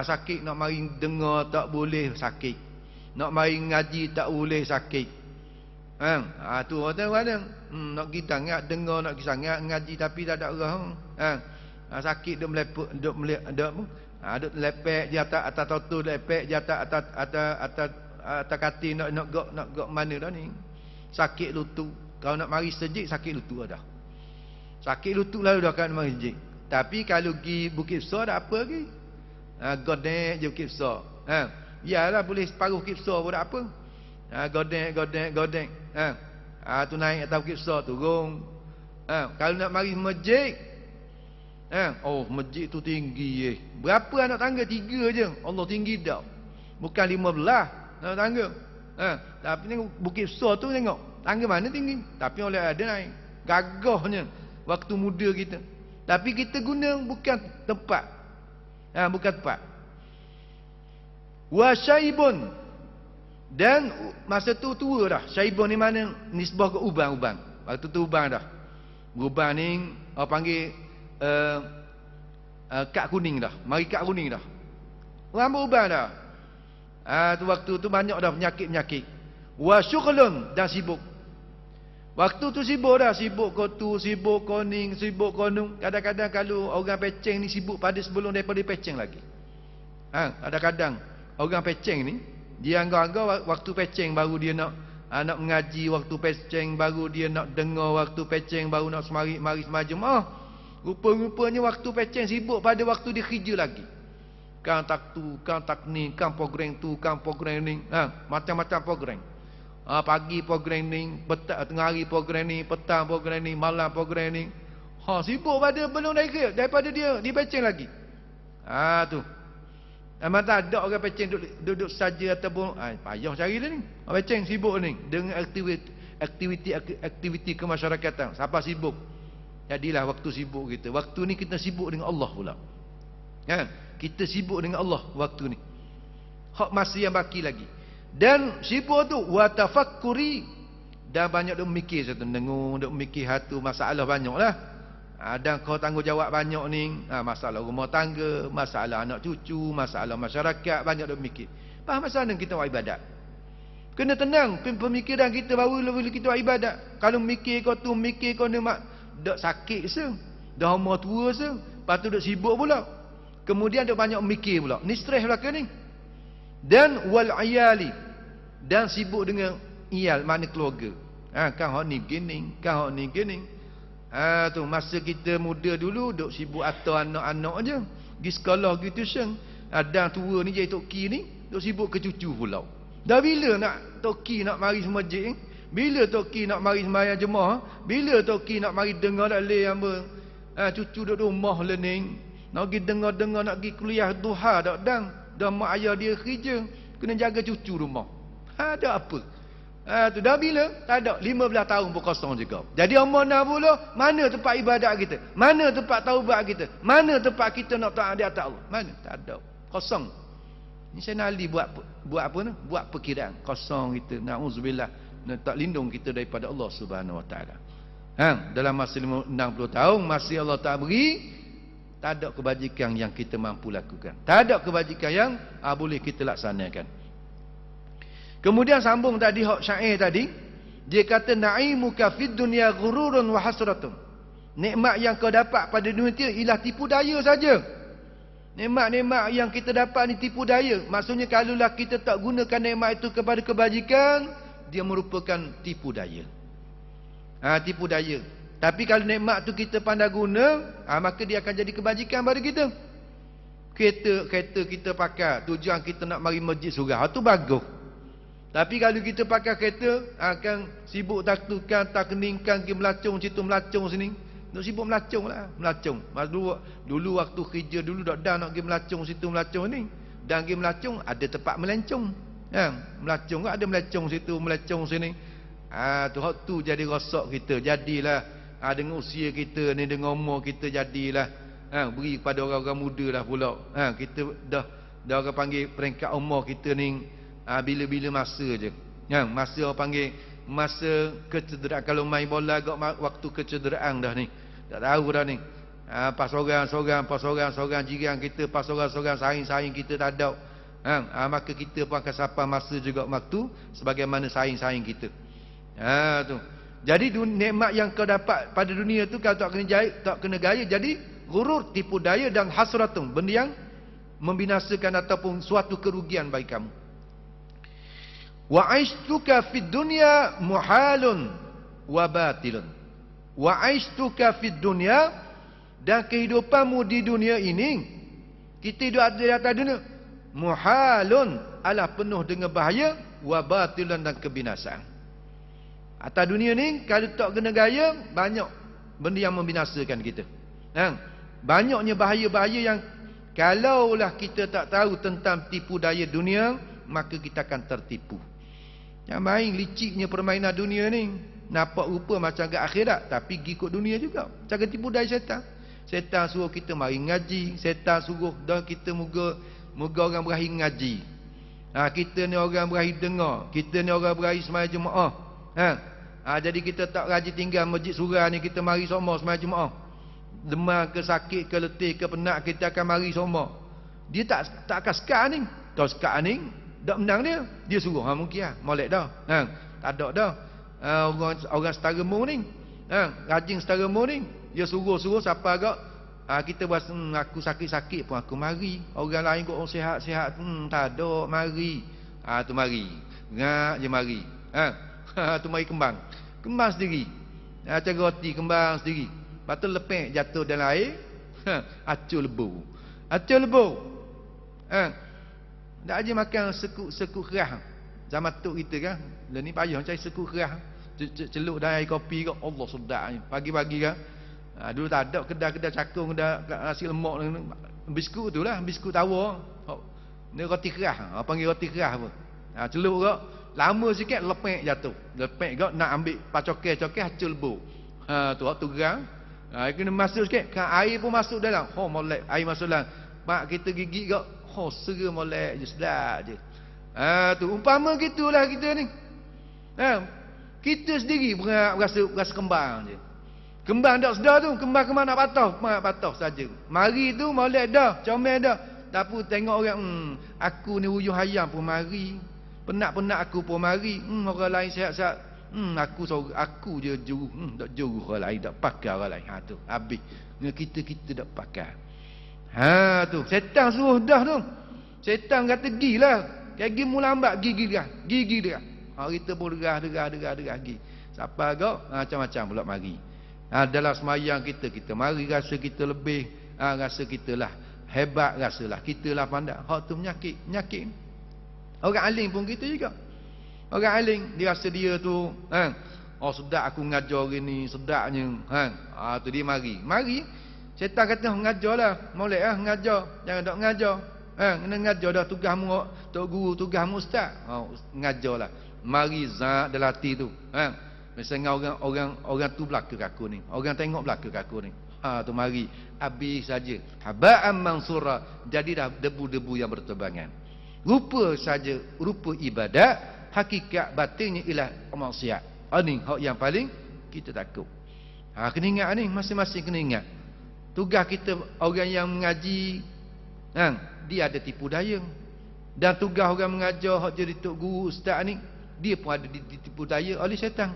Speaker 1: Sakit nak mari dengar tak boleh sakit. Nak mari ngaji tak boleh sakit. Tu orang-orang nak kita dengar, nak kita ngaji tapi tak ada orang. Sakit duk melepek, duk lepek di atas totu, lepek di atas kati nak gok mana dah ni. Sakit lutut. Kalau nak mari sejik sakit lutut dah. Sakit lutut lalu dah kan mari sejik. Tapi kalau pergi Bukit Besar tak apa lagi. Godek je Bukit Besar. Yalah boleh separuh Bukit Besar pun tak apa. Godek. Tu naik atas Bukit Besar turun. Kalau nak mari masjid, oh masjid tu tinggi. Berapa anak tangga? 3 je. Allah tinggi dah. Bukan 15 anak tangga. Tapi tengok Bukit Besar tu, tengok tangga mana tinggi. Tapi oleh ada naik. Gagahnya waktu muda kita. Tapi kita guna bukan tempat. Bukan tempat. Wa syaibun, dan masa tu tua dah. Syaibun ni mana? Nisbah ke uban. Waktu tu uban dah. Uban ni orang panggil kad kuning dah. Mari kad kuning dah. Rambut uban dah. Tu waktu tu banyak dah penyakit-penyakit. Wa syughlun, dan sibuk. Waktu tu sibuk dah. Sibuk kau tu, sibuk kau ni, sibuk kau nu. Kadang-kadang kalau orang peceng ni sibuk pada sebelum daripada peceng lagi. Kadang-kadang orang peceng ni, dia anggap-anggap waktu peceng baru dia nak mengaji, waktu peceng baru dia nak dengar, waktu peceng baru nak mari semajam. Rupa-rupanya waktu peceng sibuk pada waktu dia kerja lagi. Kan tak tu, kan tak ni, kan program tu, kan program ni. Macam-macam program. Pagi program ni, tengah hari program ni, petang program ni, malam program ni. Sibuk pada belum daripada dia peceng lagi. Tu. Memang tak ada orang peceng duduk saja ataupun payah cari dia ni. Orang peceng sibuk ni dengan aktiviti kemasyarakatan. Siapa sibuk? Jadilah waktu sibuk kita. Waktu ni kita sibuk dengan Allah pula. Kita sibuk dengan Allah waktu ni. Hak masih yang baki lagi. Dan sibuk tu wa tafakkuri, dan banyak duk mikir satu dengung, duk mikir hatu masalah banyaklah. Dan kau tanggungjawab banyak ni, masalah rumah tangga, masalah anak cucu, masalah masyarakat, banyak dah mikir. Faham masa mana kita buat ibadat? Kena tenang pemikiran kita baru kita buat ibadat. Kalau mikir kau tu, mikir kau ni dak sakit se, dah umur tua se, lepas tu dak sibuk pula. Kemudian dak banyak mikir pula. Ni stres belaka ni. Dan wal ayali, dan sibuk dengan iyal, mana keluarga. Kan hak ni gini, kan hak ni gini. Tu masa kita muda dulu duk sibuk atau anak-anak je. Pergi sekolah, pergi tuition. Dan tua ni jadi toki ni duk sibuk ke cucu pula. Dah bila nak toki nak mari semajik? Bila toki nak mari sembahyang jemaah? Bila toki nak mari dengar dak le hamba? Cucu duk rumah lening. Nak pergi dengar-dengar, nak pergi kuliah duha dak dan. Dah mak ayah dia kerja, kena jaga cucu rumah. Ada apa? Tu dah bila? Tak ada. 15 tahun pun kosong juga. Jadi umur 60, mana tempat ibadat kita? Mana tempat taubat kita? Mana tempat kita nak taat di atas Allah? Mana? Tak ada. Kosong. Ni saya nak buat apa ni? Buat perkiraan. Kosong kita. Na'udzubillah. Tak lindung kita daripada Allah Subhanahu Wa Taala. Dalam masa 60 tahun masih Allah tak beri, tak ada kebajikan yang kita mampu lakukan. Tak ada kebajikan yang boleh kita laksanakan. Kemudian sambung tadi hak syair tadi, dia kata na'imuka fid dunya ghururun wa hasratun. Nikmat yang kau dapat pada dunia itu ialah tipu daya saja. Nikmat-nikmat yang kita dapat ni tipu daya. Maksudnya kalaulah kita tak gunakan nikmat itu kepada kebajikan, dia merupakan tipu daya. Tipu daya. Tapi kalau nikmat tu kita pandai guna, maka dia akan jadi kebajikan pada kita. Kereta kita pakai, tujuan kita nak mari masjid surau, tu bagus. Tapi kalau kita pakai kereta, akan sibuk taktukan, tak keningkan, pergi melacung situ, melacung sini. Nak sibuk melacung lah, melacung. Dulu waktu kerja dulu dah nak pergi melacung situ, melacung ni. Dan pergi melacung, ada tempat melencong. Melacung ada melacung situ, melacung sini. Tu jadi rosak kita. Jadilah dengan usia kita ni, dengan umur kita, jadilah beri kepada orang-orang muda lah pula. Kita dah orang panggil peringkat umur kita ni, bila-bila masa je. Masa orang panggil masa kecederaan. Kalau main bola agak waktu kecederaan dah ni. Tak tahu dah ni. Pas sorang jiran kita, pas sorang saing-saing kita tak ada. Maka kita pun akan sampai masa juga waktu sebagaimana saing-saing kita. Tu. Jadi nikmat yang kau dapat pada dunia tu kalau tak kena gaya, jadi gurur, tipu daya dan hasratun, benda yang membinasakan ataupun suatu kerugian bagi kamu. Wa aishtuka fid dunya muhalun wa batilun. Wa aishtuka fid dunya, dan kehidupanmu di dunia ini, kita hidup di atas dunia, muhalun, adalah penuh dengan bahaya, wa batilan, dan kebinasaan. Atas dunia ni kalau tak kena gaya, banyak benda yang membinasakan kita. Banyaknya bahaya-bahaya yang kalaulah kita tak tahu tentang tipu daya dunia, maka kita akan tertipu. Yang main liciknya permainan dunia ni, nampak rupa macam ke akhirat, tapi pergi ikut dunia juga. Cara tipu daya syaitan. Syaitan suruh kita mari ngaji, syaitan suruh dah kita moga orang berakhir ngaji. Kita ni orang berakhir dengar, kita ni orang berakhir sembahyang Jumaat. Jadi kita tak rajin tinggal masjid surau ni, kita mari semua sembahyang Jumaat. Demam ke sakit ke letih ke penat, kita akan mari semua. Dia tak akan sekat ni. Tahu sekat ni tak menang dia suruh mungkin molek dah. Tak ada dah. Orang setara mu ni. Rajin setara mu ni, dia suruh siapa agak kita buat aku sakit-sakit pun aku mari. Orang lain kok sihat-sihat tak ada mari. Tu mari. Ngak je mari. Tu mari kembang sendiri. Cara roti kembang sendiri. Lepas tu lepek jatuh dalam air. Acur lebu. Tak aja makan sekuk kerah. Zaman tu kita kan, lah ni payah cari sekuk kerah. Celup dalam air kopi kau, Allah sedapnya. Pagi-pagi kan. Dulu tak ada kedai-kedai cakung, kedai nasi lemak, biskut tu lah, biskut tawa. Ni roti kerah, panggil roti kerah pun. Celup kau, lama sikit lepek jatuh. Lepek kau nak ambil pacokai hacul lebu. Tu gerang. Kena masuk sikit, kan air pun masuk dalam. Molek air masuk dalam. Mak kita gigit kau, sera molek je, sedap je. Tu umpama gitulah kita ni. Kita sendiri berasa kembang je. Kembang tak sedar tu, kembang nak patah saja. Mari tu molek dah, comel dah. Tapi tengok orang, aku ni uyuh ayam pun mari. Penat-penat aku pun mari. Orang lain sihat-sihat. Aku je juru. Tak juru orang lain, tak pakai orang lain. Tu habis. Kita tak pakai. Tu setan suruh dah tu. Setan kata gilah. Kayak gi mula lambat gigi dia. Kita pun derah gi. Siapa kau? Macam-macam pula mari. Dalam semayang kita mari rasa kita lebih, rasa kita lah hebat, rasalah kita lah pandai. Hak tu menyakit. Orang alim pun gitu juga. Orang alim dia rasa dia tu sedap aku mengajar hari ni, sedapnya. Tu dia mari. Syaitan kata mengajarlah, molek mengajar, jangan tak mengajar. Kena mengajar dah tugasmu tok guru, tugasmu ustaz. Mengajarlah. Mari zat dalam hati tu. Misalnya orang tu belaka aku ni. Orang tengok belaka aku ni. Tu mari habis saja. Haba'an mansura, jadi dah debu-debu yang berterbangan. Rupa saja, rupa ibadat, hakikat batinnya ialah maksiat. Ni hak yang paling kita takut. Kena ingat ni, masing-masing kena ingat. Tugas kita orang yang mengaji, dia ada tipu daya. Dan tugas orang mengajar hak jadi tok guru ustaz ni, dia pun ada ditipu daya oleh syaitan.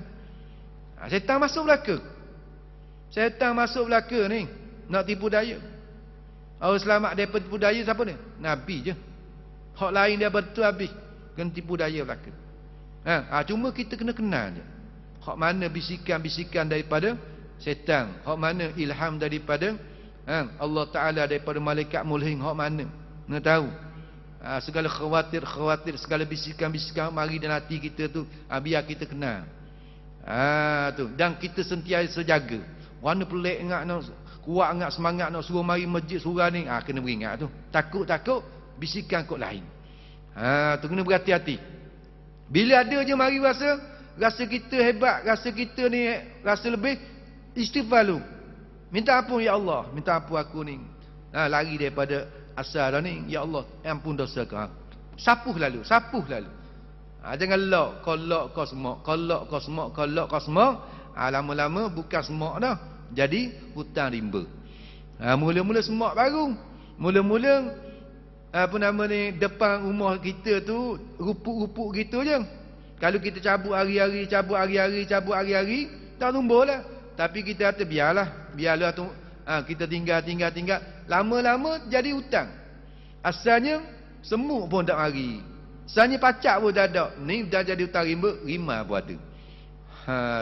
Speaker 1: Syaitan masuk belaka ni nak tipu daya. Orang selamat daripada tipu daya siapa ni? Nabi je. Hak lain dia betul habis kena tipu daya belaka. Cuma kita kena kenal je. Hak mana bisikan-bisikan daripada syaitan, hak mana ilham daripada Allah Taala, daripada malaikat mulhing, hak mana kena tahu. Segala khawatir, segala bisikan-bisikan mari dalam hati kita tu, biar kita kenal. Tu, dan kita sentiasa jaga. Warna pelik ingat, kuat ingat, semangat nak suruh mari masjid surau ni, kena beringat tu. Takut bisikan kot lain. Tu kena berhati-hati. Bila ada je mari rasa kita hebat, rasa kita ni rasa lebih, istighfar lu. Minta ampun ya Allah, minta ampun aku ni. Lari daripada asal dah ni, ya Allah ampun dosa kau. Sapuh lalu. Jangan lok kau semok. Lama-lama bukan semok dah, jadi hutang rimba. Mula-mula semok baru. Mula-mula depan rumah kita tu rupuk-rupuk gitu je. Kalau kita cabut hari-hari, tak tumbuh lah. Tapi kita kata biarlah tu, kita tinggal. Lama-lama jadi hutang. Asalnya semut pun tak mari. Asalnya pacak pun tak ada. Ni dah jadi hutang rimba pun ada.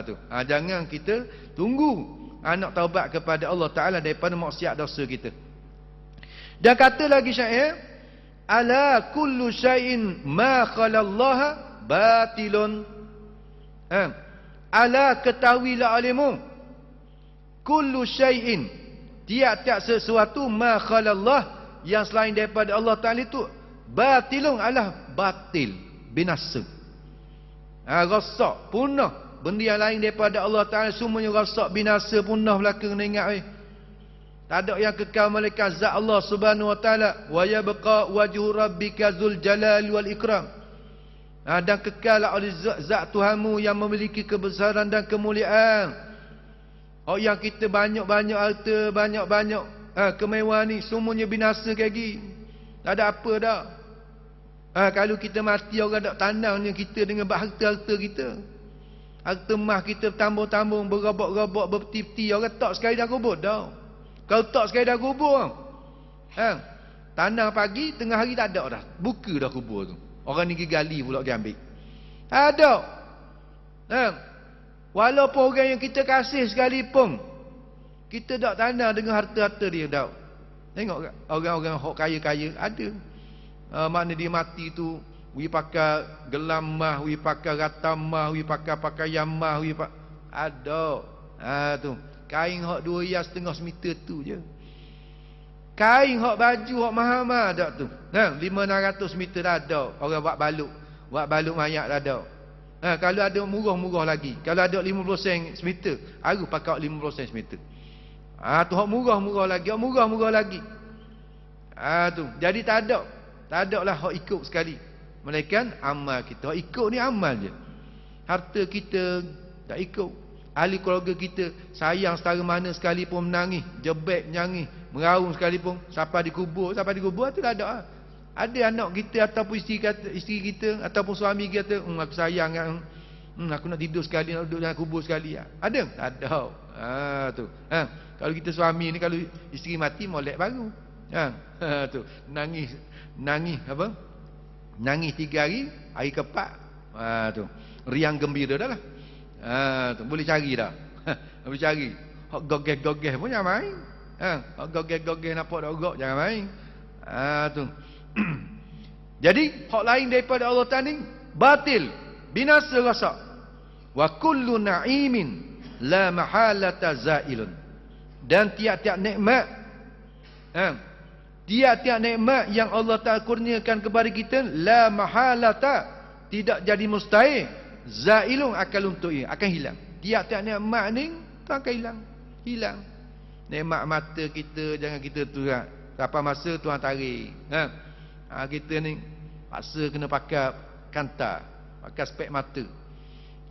Speaker 1: Tu. Jangan kita tunggu nak taubat kepada Allah Ta'ala daripada maksiat dosa kita. Dan kata lagi syair, ala kullu syai'in ma khalallaha batilun. Ala ketahuilah alimu, kullu syai'in, tiap-tiap sesuatu ma khalallah, yang selain daripada Allah Ta'ala itu batilun, adalah batil, binasa. Rosak, punah. Benda yang lain daripada Allah Ta'ala semuanya rosak, binasa, punah belaka. Kena ingat tak ada yang kekal malaikat zat Allah Subhanahu Wa Ta'ala. Wa yabqa wajhu rabbika dzul jalali wal ikram. Dan kekal oleh zat Tuhanmu yang memiliki kebesaran dan kemuliaan. Yang kita banyak-banyak harta, banyak-banyak kemewahan ni, semuanya binasa lagi. Tak ada apa dah. Kalau kita mati, orang tak tandangnya kita dengan harta-harta kita. Harta emas kita tambung-tambung, berobok-robok, berpeti-peti. Orang tak sekali dah kubur dah. Kalau tak sekali dah kubur, tandang pagi, tengah hari tak ada dah. Buka dah kubur tu. Orang ni gali pula dia ambil. Tak ada. Walaupun orang yang kita kasih sekalipun, kita tak tandang dengan harta-harta dia dah. Tengok orang-orang hok kaya-kaya ada. Makna dia mati tu, we pakai gelam mah, we pakai ratam mah, we pakai pakaian mah, ada. Tu. Kain hok 2 rias setengah semeter tu je. Kain hok baju hok mahal-mahal dak tu. 500 meter dah ada. Orang buat balut mayat dah ada. Kalau ada murah-murah lagi. Kalau ada 50 sen semeter, aku pakai 50 sen semeter. Tu hok murah-murah lagi, hok murah-murah lagi. Tu. Jadi tak ada lah hok ikut sekali. Melainkan amal kita. Hok ikut ni amal je. Harta kita tak ikut. Ahli keluarga kita sayang setara mana sekalipun menangis, jebek, nyangis, meraung sekalipun, sampai dikubur tu dah ada. Ada anak kita ataupun isteri kita ataupun suami kita, aku sayang kan, aku nak tidur sekali, nak duduk dalam kubur sekali. Ada? Tak ada. Tu. Kalau kita suami ni, kalau isteri mati, molek baru. Tu. Nangis apa? Nangis 3 hari, hari ke-4. Tu. Riang gembira dah lah. Tu. Boleh cari dah. Boleh cari. Hok gogeh-gogeh pun jangan main. Hok gogeh-gogeh nampak dah ogok, jangan main. Tu. Jadi hak lain daripada Allah Ta'ala ni batil, binasa, rosak. Wa kullu na'imin la mahalata zailun. Dan tiap-tiap nikmat, tiap-tiap nikmat yang Allah Ta'ala kurniakan kepada kita, la mahalata, tidak jadi mustahil, zailun, akan luntur, akan hilang. Tiap-tiap nikmat ni akan hilang. Nikmat mata kita, jangan kita turak. Sampai masa Tuhan tarik. Kita ni paksa kena pakai kanta, pakai spek mata.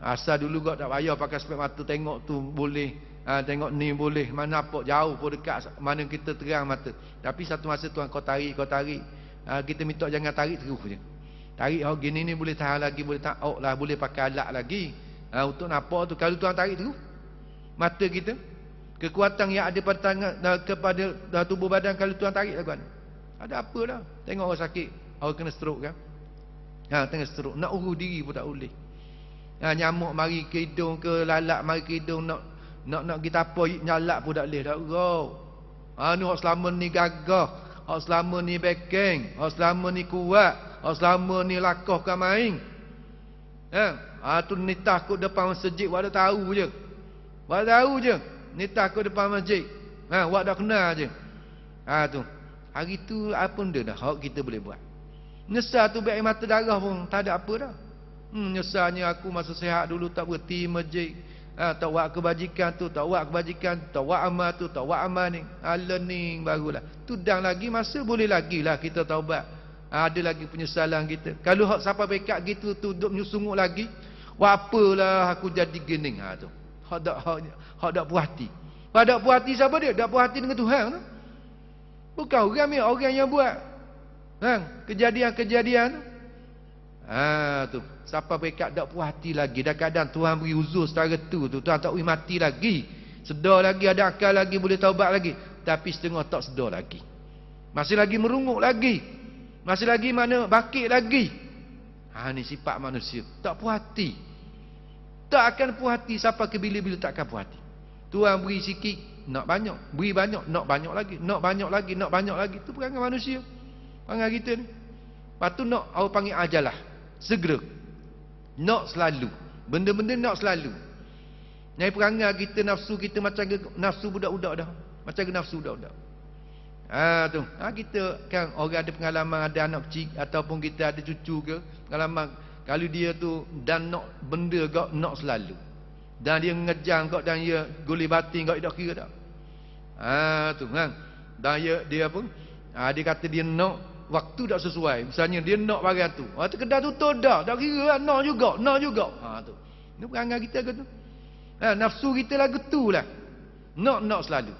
Speaker 1: Asal dulu kau tak payah pakai spek mata, tengok tu boleh, tengok ni boleh, mana apa jauh pun dekat, mana kita terang mata. Tapi satu masa Tuhan kau tarik, kita minta jangan tarik terus je. Tarik gini ni boleh tahan lagi, boleh tahan lah, boleh pakai alat lagi. Untuk nampak tu, kalau Tuhan tarik terus mata kita, kekuatan yang ada pada tangan, kepada tubuh badan, kalau Tuhan tarik lagu mana? Ada apa dah? Tengok orang sakit, orang kena stroke kan? Tengah stroke, nak urus diri pun tak boleh. Nyamuk mari ke hidung, ke lalat mari ke hidung, nak kita apa nyalak pun tak boleh. Tak urus. Ni hak selama ni gagah, hak selama ni bekeng, hak selama ni kuat, hak selama ni lakah kan main. Tu ni takut depan masjid, wak dah tahu je. Wak tahu je. Ni takut depan masjid. Wak dah kenal je. Tu. Hari tu apa benda dah hak kita boleh buat. Nyesal tu baik mata darah pun tak ada apa dah. Nyesalnya aku masa sihat dulu tak berhenti masjid. Tak buat kebajikan tu, tak buat kebajikan, tak buat amal tu, tak buat amal ni. Learning barulah. Tu dan lagi masa boleh lagi lah kita taubat. Ada lagi penyesalan kita. Kalau hak siapa bekat gitu tu duk menyusunguk lagi, apalah aku jadi gening. Tu. Hak dak puas hati. Hak dak puas hati siapa dia? Dak puas hati dengan Tuhan tu. Bukan orang yang buat kejadian-kejadian tu. Siapa bekat tak puas hati lagi, dah kadang Tuhan beri uzur setara tu Tuhan tak beri mati lagi, sedar lagi, ada akal lagi, boleh taubat lagi, tapi setengah tak sedar lagi, masih lagi merunguk lagi, masih lagi mana bakit lagi. Ni sifat manusia, tak puas hati. Tak akan puas hati sampai ke bila-bila tak akan puas hati. Tuhan beri sikit, nak banyak, beri banyak, nak banyak lagi, nak banyak lagi, nak banyak lagi. Itu perangai manusia, perangai kita ni. Lepas tu nak orang panggil ajalah, segera, nak selalu, benda-benda nak selalu. Nyai perangai kita, nafsu kita macam nafsu budak-budak dah. Macam nafsu budak-budak. Tu. Kita kan orang ada pengalaman ada anak kecil ataupun kita ada cucu ke, pengalaman kalau dia tu dan nak benda kau nak selalu. Dan dia ngejang kau dan dia guli batin kau tak kira tak. Tu kan. Dan dia apa? Dia kata dia nak waktu tak sesuai. Misalnya dia nak barang tu. Tu kedai tutup dah. Tak kira nak juga, nak juga. Tu. Ini perangai kita ke tu. Nafsu kita lagu tu lah. Nak selalu.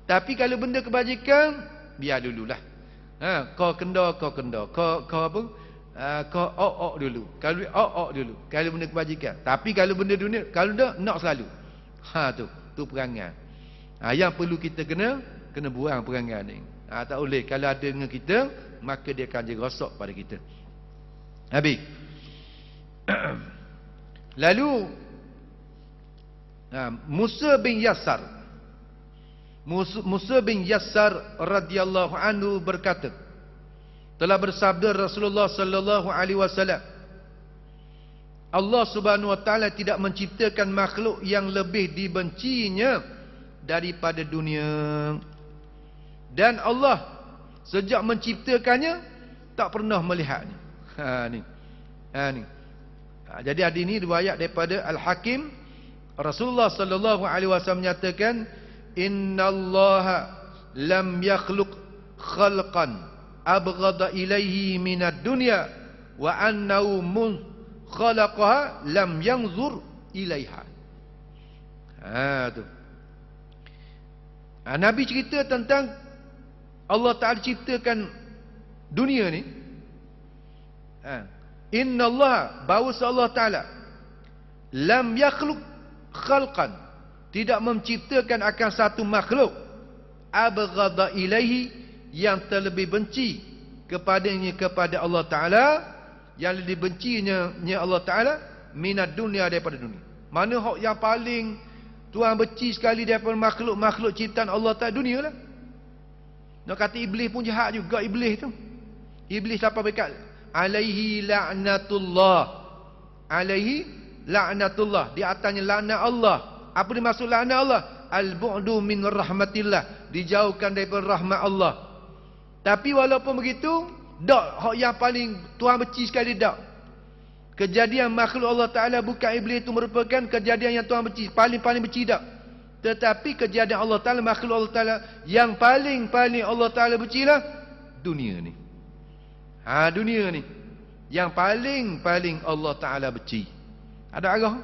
Speaker 1: Tapi kalau benda kebajikan, biar dululah. Kau kenda. Kau apa? Kau ok dulu. Kalau ok dulu. Kalau benda kebajikan. Tapi kalau benda dunia, kalau dah nak selalu. Tu perangai. Yang perlu kita kena buang perangai ni. Tak boleh. Kalau ada dengan kita, maka dia akan jadi rosak pada kita. Habis. Lalu Musa bin Yasar radhiyallahu anhu berkata, telah bersabda Rasulullah sallallahu alaihi wasallam, Allah Subhanahu wa taala tidak menciptakan makhluk yang lebih dibencinya daripada dunia. Dan Allah sejak menciptakannya tak pernah melihatnya. Ni. Jadi hadis ini riwayat daripada Al-Hakim. Rasulullah sallallahu alaihi wasallam menyatakan, innallaha lam yakhluq khalqan abghada ilaihi minad dunya wa annahu mun khalaqaha lam yanzur ilaiha. Tu. Nabi cerita tentang Allah Ta'ala ciptakan dunia ni. Innallaha, bahawa Allah Ta'ala lam yakhluq khalqan, tidak menciptakan akan satu makhluk, abghada ilaihi, yang terlebih benci kepadanya, kepada Allah Ta'ala, yang lebih bencinya Allah Ta'ala minat dunia, daripada dunia. Mana hak yang paling Tuhan benci sekali daripada makhluk ciptaan Allah Ta'ala? Dunia lah. Nak kata iblis pun jahat juga, iblis tu. Iblis apa berkat? Alaihi la'natullah. Alaihi la'natullah, di atasnya laknat Allah. Apa dimaksud laknat Allah? Al-bu'du min rahmatillah, dijauhkan daripada rahmat Allah. Tapi walaupun begitu, hak yang paling Tuhan benci sekali dak. Kejadian makhluk Allah Ta'ala bukan iblis itu merupakan kejadian yang Tuhan benci, paling benci dak. Tetapi kejadian Allah Ta'ala, makhluk Allah Ta'ala yang paling Allah Ta'ala bencilah dunia ni. Dunia ni yang paling Allah Ta'ala benci. Ada arah?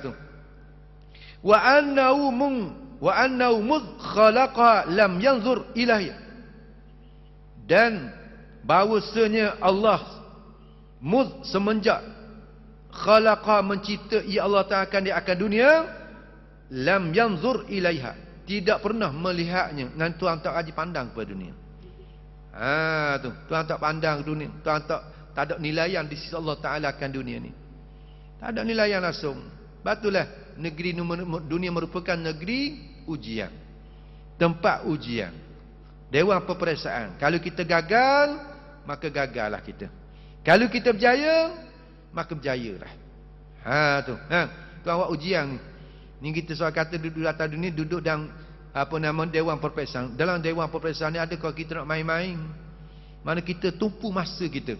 Speaker 1: Tu. Wa annahu mudh khalaqa lam yanzur ilaihi. Dan bahawasanya Allah semenjak khalaqa, mencipta ia Allah Ta'ala akan dunia, lam yanzur ilaiha, tidak pernah melihatnya. Dan Tuhan tak rajin pandang kepada dunia. Tu. Tuhan tak pandang ke dunia. Tuhan tak ada nilaian di sisi Allah Ta'ala akan dunia ni. Tak ada nilaian langsung. Batulah negeri dunia merupakan negeri ujian, tempat ujian, dewan peperiksaan. Kalau kita gagal, maka gagallah kita. Kalau kita berjaya, maka berjayalah. Tu. Tu awak ujian ni. Kita soal kata duduk atas dunia, duduk dalam dewan peperiksaan. Dalam dewan peperiksaan ni ada kalau kita nak main-main, mana kita tumpu masa kita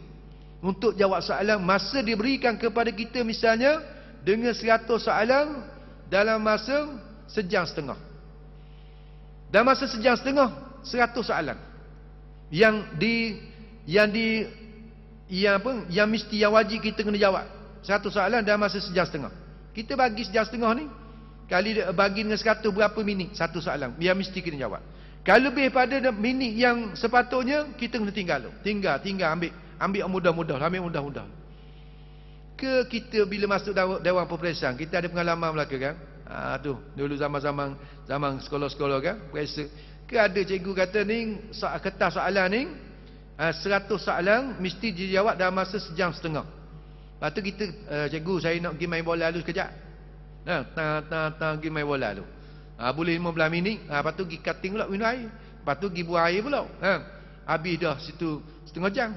Speaker 1: untuk jawab soalan. Masa diberikan kepada kita misalnya dengan 100 soalan dalam masa sejam setengah. Dalam masa sejam setengah, 100 soalan yang mesti, yang wajib kita kena jawab. 100 soalan dalam masa sejam setengah. Kita bagi sejam setengah ni, kali bagi dengan 100 berapa minit? 1 soalan yang mesti kena jawab. Kalau lebih pada minit yang sepatutnya, kita kena tinggal ambil mudah-mudah, ambil mudah-mudah. Ke kita bila masuk dewan peperiksaan, kita ada pengalaman belaka kan? Dulu zaman sekolah-sekolah kan, periksa. Ke ada cikgu kata ni, kertas soalan ni 100 soalan mesti dijawab dalam masa sejam setengah. Lepas tu kita, cikgu saya nak pergi main bola dulu sekejap. Pergi main bola dulu. Boleh 15 minit. Lepas tu pergi cutting pula minum air. Lepas tu pergi buang air pula. Habis dah situ setengah jam.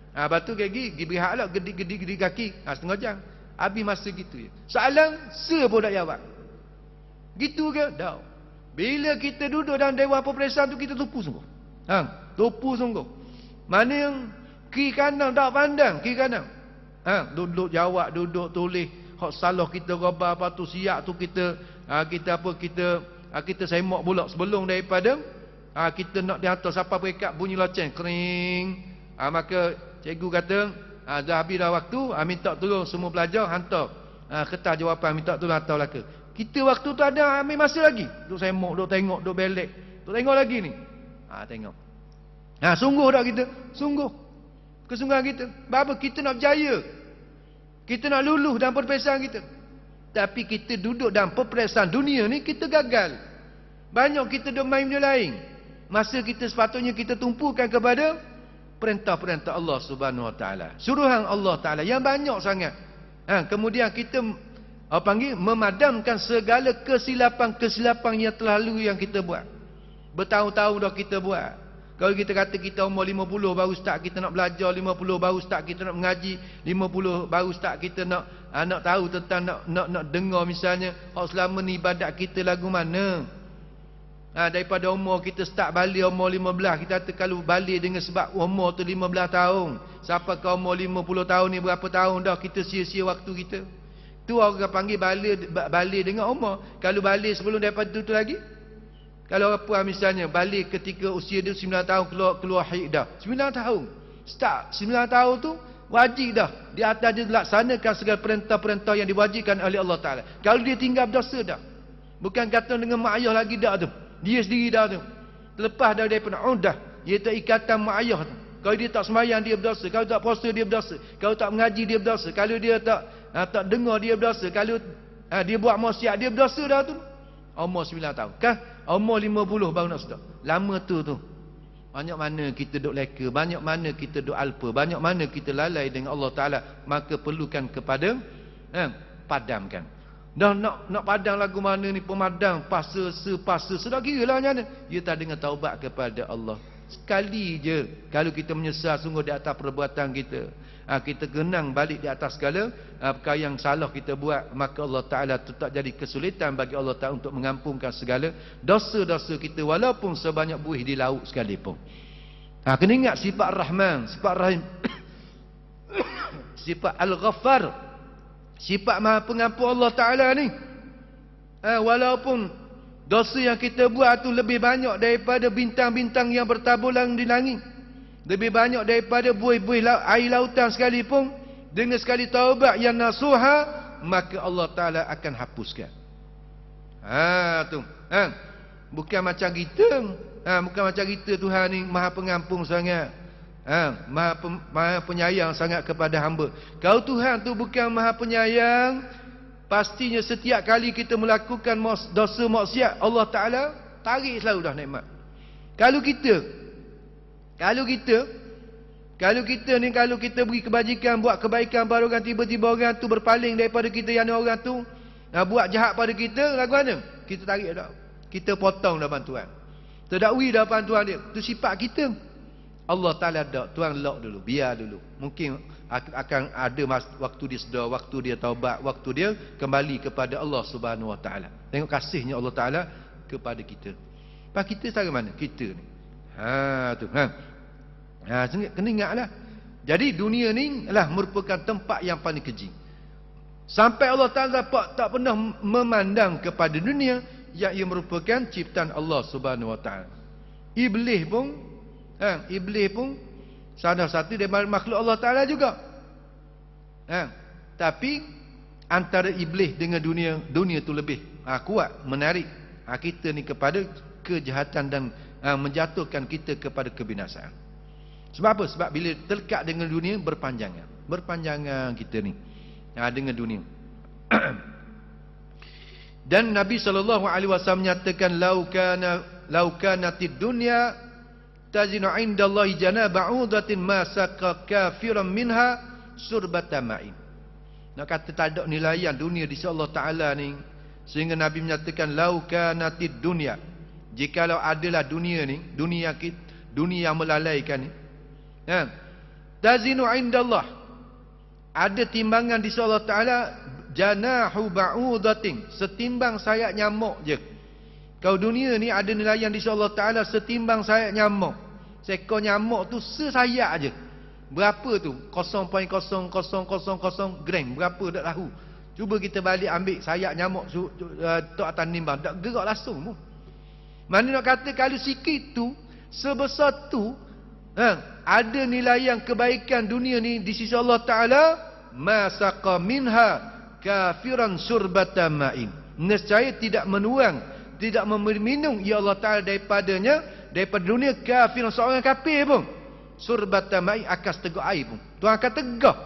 Speaker 1: Lepas tu pergi berehat lah, gedi kaki setengah jam. Habis masa gitu je. Soalan pun tak jawab. Gitu ke? Tak. Bila kita duduk dalam Dewan Peperiksaan tu, kita tupu sungguh. Tupu sungguh. Mana yang kiri kanan tak pandang, kiri kanan. Duduk jawab, duduk tulis. Hak salah kita robah, apa tu siap tu kita kita semak pula sebelum daripada kita nak dihantar siapa perekat bunyi loceng kering. Maka cikgu kata dah habis dah waktu, minta tolong semua pelajar hantar kertas jawapan, minta tolong hantar laka. Kita waktu tu ada ambil masa lagi. Duk semak, duk tengok, duk belek. Duk tengok lagi ni. Tengok. Sungguh tak kita? Sungguh. Kesungguhan kita. Sebab kita nak berjaya. Kita nak luluh dalam peperiksaan kita. Tapi kita duduk dalam peperiksaan dunia ni, kita gagal. Banyak kita duk main benda lain. Masa kita sepatutnya kita tumpukan kepada perintah-perintah Allah Subhanahu Wa Taala. Suruhan Allah Taala yang banyak sangat. Kemudian kita memadamkan segala kesilapan-kesilapan yang telah lalu yang kita buat. Bertahun-tahun dah kita buat. Kalau kita kata kita umur 50 baru start kita nak belajar, 50 baru start kita nak mengaji, 50 baru start kita nak tahu tentang nak dengar misalnya, selama ni ibadat kita lagu mana. Daripada umur kita start balik umur 15, kita kata kalau balik dengan sebab umur tu 15 tahun, sampai ke umur 50 tahun ni berapa tahun dah kita sia-sia waktu kita. Tu orang panggil balik dengan umur. Kalau balik sebelum daripada tu lagi, kalau apa misalnya balik ketika usia dia 9 tahun keluar haid dah. 9 tahun. Start 9 tahun tu wajib dah. Di atas dia laksanakan segala perintah-perintah yang diwajibkan oleh Allah Taala. Kalau dia tinggal berdosa dah. Bukan kata dengan mak ayah lagi dah tu. Dia sendiri dah tu. Terlepas daripada udah, iaitu ikatan mak ayah tu. Kalau dia tak sembahyang dia berdosa, kalau tak puasa dia berdosa, kalau tak mengaji dia berdosa, kalau dia tak dengar dia berdosa, kalau dia buat maksiat dia berdosa dah tu. Umur 9 tahun. Umur 50 baru nak sedar. Lama tu. Banyak mana kita duk leka, banyak mana kita duk alpa, banyak mana kita lalai dengan Allah Taala. Maka perlukan kepada padamkan. Dah nak padam lagu mana ni, pemadam, pasa, sudah kira lah macam mana. Dia tak dengan taubat kepada Allah. Sekali je kalau kita menyesal sungguh di atas perbuatan kita, kita kenang balik di atas segala perkara yang salah kita buat, maka Allah Ta'ala tu tak jadi kesulitan bagi Allah Ta'ala untuk mengampunkan segala dosa-dosa kita walaupun sebanyak buih di laut sekalipun. Kena ingat sifat Rahman, sifat Rahim, sifat Al-Ghaffar, sifat Maha Pengampun Allah Ta'ala ni. Walaupun dosa yang kita buat tu lebih banyak daripada bintang-bintang yang bertaburan di langit, lebih banyak daripada buih-buih air lautan sekalipun, dengan sekali taubat yang nasuha, maka Allah Ta'ala akan hapuskan. Bukan macam kita, bukan macam kita. Tuhan ni Maha Pengampun sangat, Maha penyayang sangat kepada hamba. Kalau Tuhan tu bukan Maha Penyayang, pastinya setiap kali kita melakukan dosa maksiat, Allah Ta'ala tarik selalu dah nikmat. Kalau kita beri kebajikan, buat kebaikan pada orang, tiba-tiba orang tu berpaling daripada kita, yang orang tu buat jahat pada kita, lagu mana? Kita tarik dah. Kita potong dah bantuan. Terdakwi dah bantuan dia. Itu sifat kita. Allah Ta'ala dah, Tuhan lock dulu, biar dulu. Mungkin akan ada waktu dia sedar, waktu dia taubat, waktu dia kembali kepada Allah Subhanahu Wa Ta'ala. Tengok kasihnya Allah Ta'ala kepada kita. Pak kita cara mana? Kita ni. Kena ingatlah. Jadi dunia ni adalah merupakan tempat yang paling keji. Sampai Allah Ta'ala tak pernah memandang kepada dunia yang ia merupakan ciptaan Allah Subhanahu Wa Ta'ala. Iblis pun salah satu daripada makhluk Allah Ta'ala juga. Tapi antara iblis dengan dunia tu lebih kuat, menarik kita ni kepada kejahatan dan menjatuhkan kita kepada kebinasaan. Sebab apa? Sebab bila terlekat dengan dunia, berpanjangan kita ni dengan dunia. Dan Nabi SAW menyatakan, lau kanatid dunya tazinu indallahi janaba ba'udatin ma saqa kafiran minha surbata ma'in. Nak kata tak ada nilaian dunia di sisi Allah Ta'ala ni, sehingga Nabi menyatakan lau kanatid dunya, jikalau adalah dunia ni, dunia yang melalaikan ni, tazinu indallah, ada timbangan di sisi Allah Ta'ala, janahu ba'udatin, setimbang sayap nyamuk je. Kau dunia ni ada nilaian di sisi Allah Ta'ala setimbang sayap nyamuk. Seekor nyamuk tu sesayap je. Berapa tu? 0.0000 gram. Berapa tak tahu. Cuba kita balik ambil sayap nyamuk tok atas nimbang, tak gerak langsung pun. Mana nak kata kalau sikit tu sebesar tu, ada nilaian kebaikan dunia ni di sisi Allah Ta'ala, masaqa minha kafiran surbata ma'in. Nescaya tidak menuang, tidak meminum ya Allah Ta'ala daripada dunia kafiran, seorang kafir pun, surbata ma'in, akan seteguk air pun Tuhan akan tegak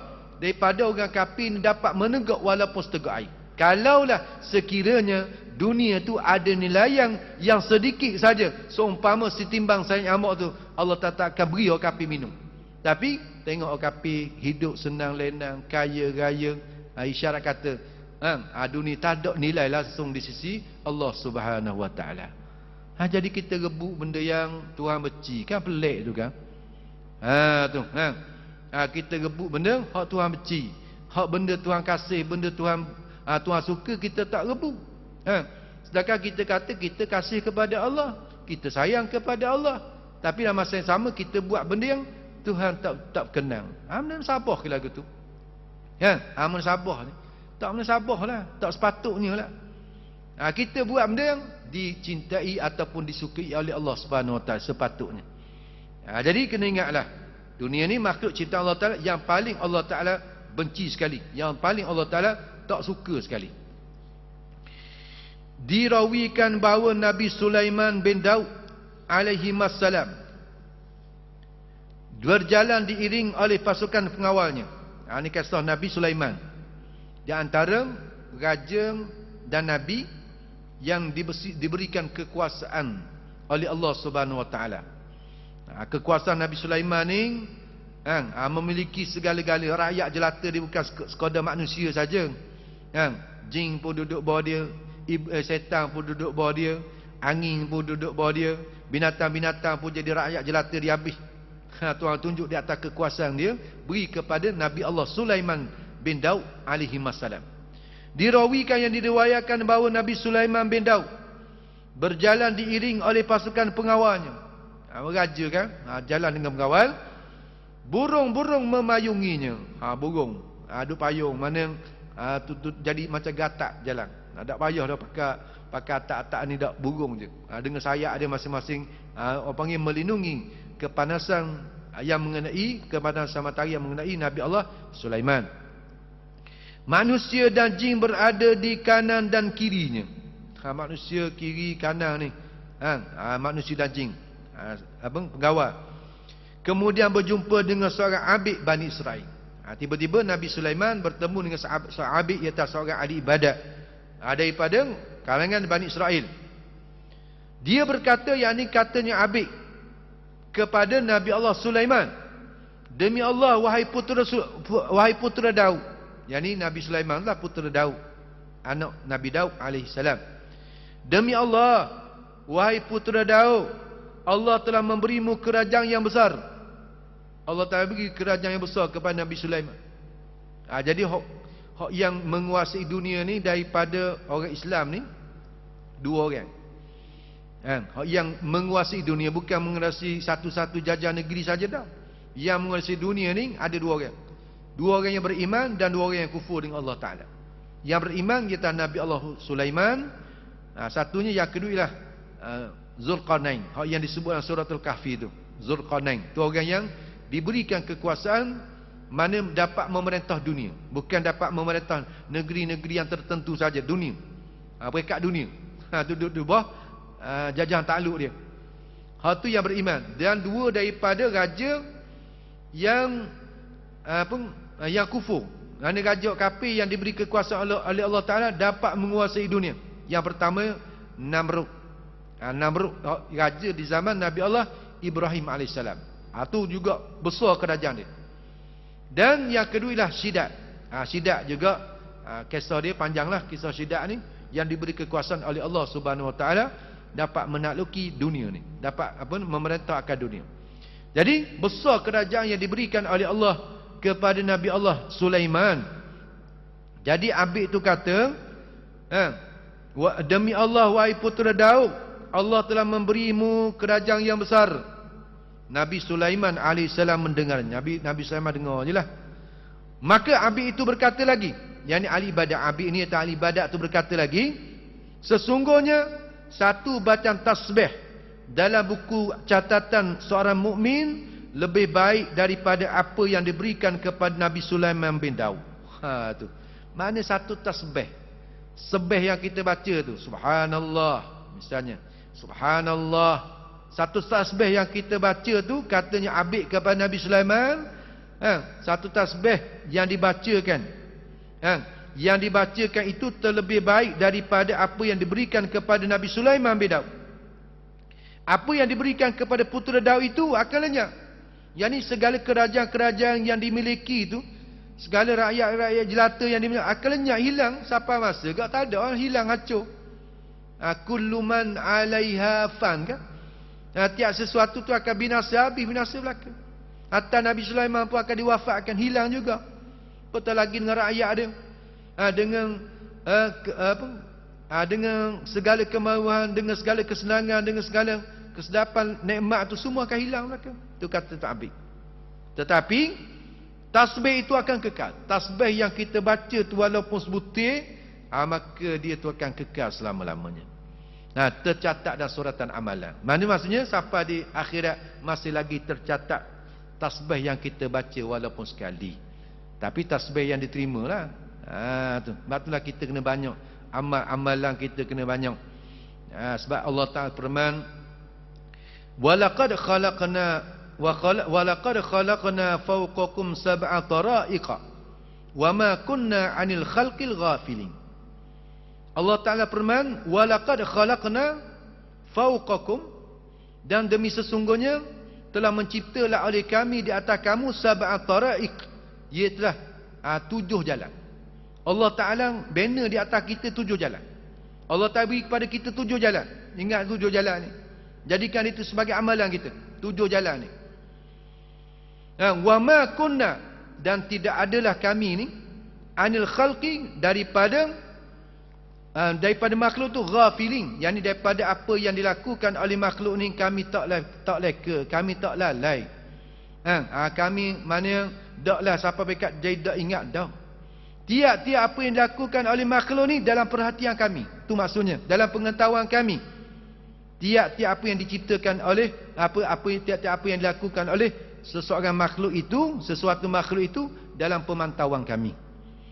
Speaker 1: daripada orang kafir ni dapat menegak walaupun seteguk air. Kalaulah sekiranya dunia tu ada nilai yang sedikit saja, seumpama setimbang sayap nyamuk tu, Allah tak akan beri orang kafir minum. Tapi tengok orang kafir hidup senang lenang, kaya raya, isyarat kata dunia tak ada nilai langsung di sisi Allah Subhanahu Wa Taala. Jadi kita rebut benda yang Tuhan benci, kan pelik tu kan. Kita rebut benda hak Tuhan benci, hak benda Tuhan kasih, benda Tuhan suka, kita tak rebut. Sedangkan kita kata kita kasih kepada Allah, kita sayang kepada Allah, tapi dalam masa yang sama kita buat benda yang Tuhan tak kenal. Mana sabah ke lagu tu? Mana sabah ni? Tak mana sabah lah, tak sepatutnya lah. Kita buat benda yang dicintai ataupun disukai oleh Allah Subhanahu Wa Taala sepatutnya. Jadi kena ingatlah, dunia ni makhluk ciptaan Allah Taala yang paling Allah Taala benci sekali, yang paling Allah Taala tak suka sekali. Dirawikan bahawa Nabi Sulaiman bin Daud alaihi wassalam berjalan diiring oleh pasukan pengawalnya. Ini kisah Nabi Sulaiman, di antara raja dan nabi yang diberikan kekuasaan oleh Allah Subhanahu Wa Taala. Kekuasaan Nabi Sulaiman ni memiliki segala-gala. Rakyat jelata dia bukan sekadar manusia saja. Jin pun duduk bawah dia, setan pun duduk bawah dia, angin pun duduk bawah dia, binatang-binatang pun jadi rakyat jelata dia habis. Tuhan tunjuk di atas kekuasaan dia beri kepada Nabi Allah Sulaiman bin Daud alaihi wassalam. Dirawikan, yang diriwayatkan bahawa Nabi Sulaiman bin Daud berjalan diiring oleh pasukan pengawalnya. Raja kan, jalan dengan pengawal. Burung-burung memayunginya. Burung duk payung, mana jadi macam gatak jalan. Tak payah dah pakai atak-atak ni, dak burung je. Dengan sayap dia masing-masing, orang panggil melindungi kepanasan kepanasan matahari yang mengenai Nabi Allah Sulaiman. Manusia dan jin berada di kanan dan kirinya. Manusia kiri kanan ni, manusia dan jin, pengawal. Kemudian berjumpa dengan seorang abid Bani Israel. Tiba-tiba Nabi Sulaiman bertemu dengan seorang abid, iaitu seorang ahli ibadat daripada kalangan Bani Israel. Dia berkata, yakni katanya abid kepada Nabi Allah Sulaiman, demi Allah, wahai putera Daud. Yakni Nabi Sulaiman lah putera Daud, anak Nabi Daud alaihi salam. Demi Allah, wahai putera Daud, Allah telah memberimu kerajaan yang besar. Allah Ta'ala beri kerajaan yang besar kepada Nabi Sulaiman. Jadi hak yang menguasai dunia ni daripada orang Islam ni dua orang. Hak yang menguasai dunia bukan menguasai satu-satu jajah negeri saja dah. Yang menguasai dunia ni ada dua orang. Dua orang yang beriman dan dua orang yang kufur dengan Allah Ta'ala. Yang beriman iaitu Nabi Allah Sulaiman. Satunya, yang kedua ialah Zulqarnain, hak yang disebut dalam surah Al-Kahfi tu. Zulqarnain tu orang yang diberikan kekuasaan, mana dapat memerintah dunia, bukan dapat memerintah negeri-negeri yang tertentu saja, dunia, peringkat dunia. Duduk di bawah jajahan takluk dia. Hak tu yang beriman. Dan dua daripada raja yang yang kufur. Kerana raja kafir yang diberi kekuasaan oleh Allah Ta'ala dapat menguasai dunia. Yang pertama, Namrud. Namrud raja di zaman Nabi Allah Ibrahim AS. Itu juga besar kerajaan dia. Dan yang kedua ialah Syidat. Syidat juga, kisah dia panjanglah, kisah Syidat ni, yang diberi kekuasaan oleh Allah Subhanahu Wa Taala dapat menakluki dunia ni, dapat memerintah akan dunia. Jadi besar kerajaan yang diberikan oleh Allah kepada Nabi Allah Sulaiman. Jadi Abid tu kata, demi Allah wahai putera Daud, Allah telah memberimu kerajaan yang besar. Nabi Sulaiman AS mendengarnya. Nabi Sulaiman dengar je lah. Maka Abid itu berkata lagi, yakni ahli ibadat, Abid ni atau ahli ibadat tu berkata lagi, sesungguhnya satu bacaan tasbih dalam buku catatan seorang mukmin lebih baik daripada apa yang diberikan kepada Nabi Sulaiman bin Daud. Tu. Mana satu tasbih? Sebih yang kita baca tu, subhanallah misalnya. Subhanallah. Satu tasbih yang kita baca tu katanya Abid kepada Nabi Sulaiman, satu tasbih yang dibacakan, yang dibacakan itu terlebih baik daripada apa yang diberikan kepada Nabi Sulaiman bin Daud. Apa yang diberikan kepada putera Daud itu akan lenyap. Yang ni segala kerajaan-kerajaan yang dimiliki itu, segala rakyat-rakyat jelata yang dimiliki akan lenyap, hilang sampai masa tak ada orang, hilang, hancur. Kullu man 'alaiha fan kan. Tiap sesuatu tu akan binasa, habis binasa belaka. Hatta Nabi Sulaiman pun akan diwafatkan, hilang juga. Betul lagi dengan rakyat dia. Dengan segala kemahuan, dengan segala kesenangan, dengan segala kesedapan, nikmat tu semua akan hilang belaka. Itu kata Abid. Tetapi tasbih itu akan kekal. Tasbih yang kita baca tu walaupun sebutir, maka dia tu akan kekal selama-lamanya. Tercatat dalam suratan amalan. Mana maksudnya sampai di akhirat masih lagi tercatat tasbih yang kita baca walaupun sekali. Tapi tasbih yang diterima lah. Sebab itulah kita kena banyak. Amalan kita kena banyak. Sebab Allah Ta'ala firman, walaqad khalaqna fawqakum sab'a tara'iqa wama kunna 'anil khalqil ghafilin. Allah Ta'ala firman, walaqad khalaqna fawqakum, dan demi sesungguhnya telah menciptalah oleh kami di atas kamu sab'a tara'iq, iaitu 7 jalan. Allah Ta'ala bina di atas kita 7 jalan. Allah Ta'ala beri kepada kita 7 jalan. Ingat 7 jalan ni, jadikan itu sebagai amalan kita, 7 jalan ni. Wa ma kunna, dan tidak adalah kami ni, anil khalqi, daripada makhluk tu, ghafilin, yakni daripada apa yang dilakukan oleh makhluk ni kami tak leka, kami tak lalai. Kami mana taklah sampai dekat jadi tak ingat dah. Tiap-tiap apa yang dilakukan oleh makhluk ni dalam perhatian kami. Tu maksudnya, dalam pengetahuan kami. Tiap-tiap apa yang diciptakan oleh tiap-tiap apa yang dilakukan oleh seseorang makhluk itu, sesuatu makhluk itu dalam pemantauan kami.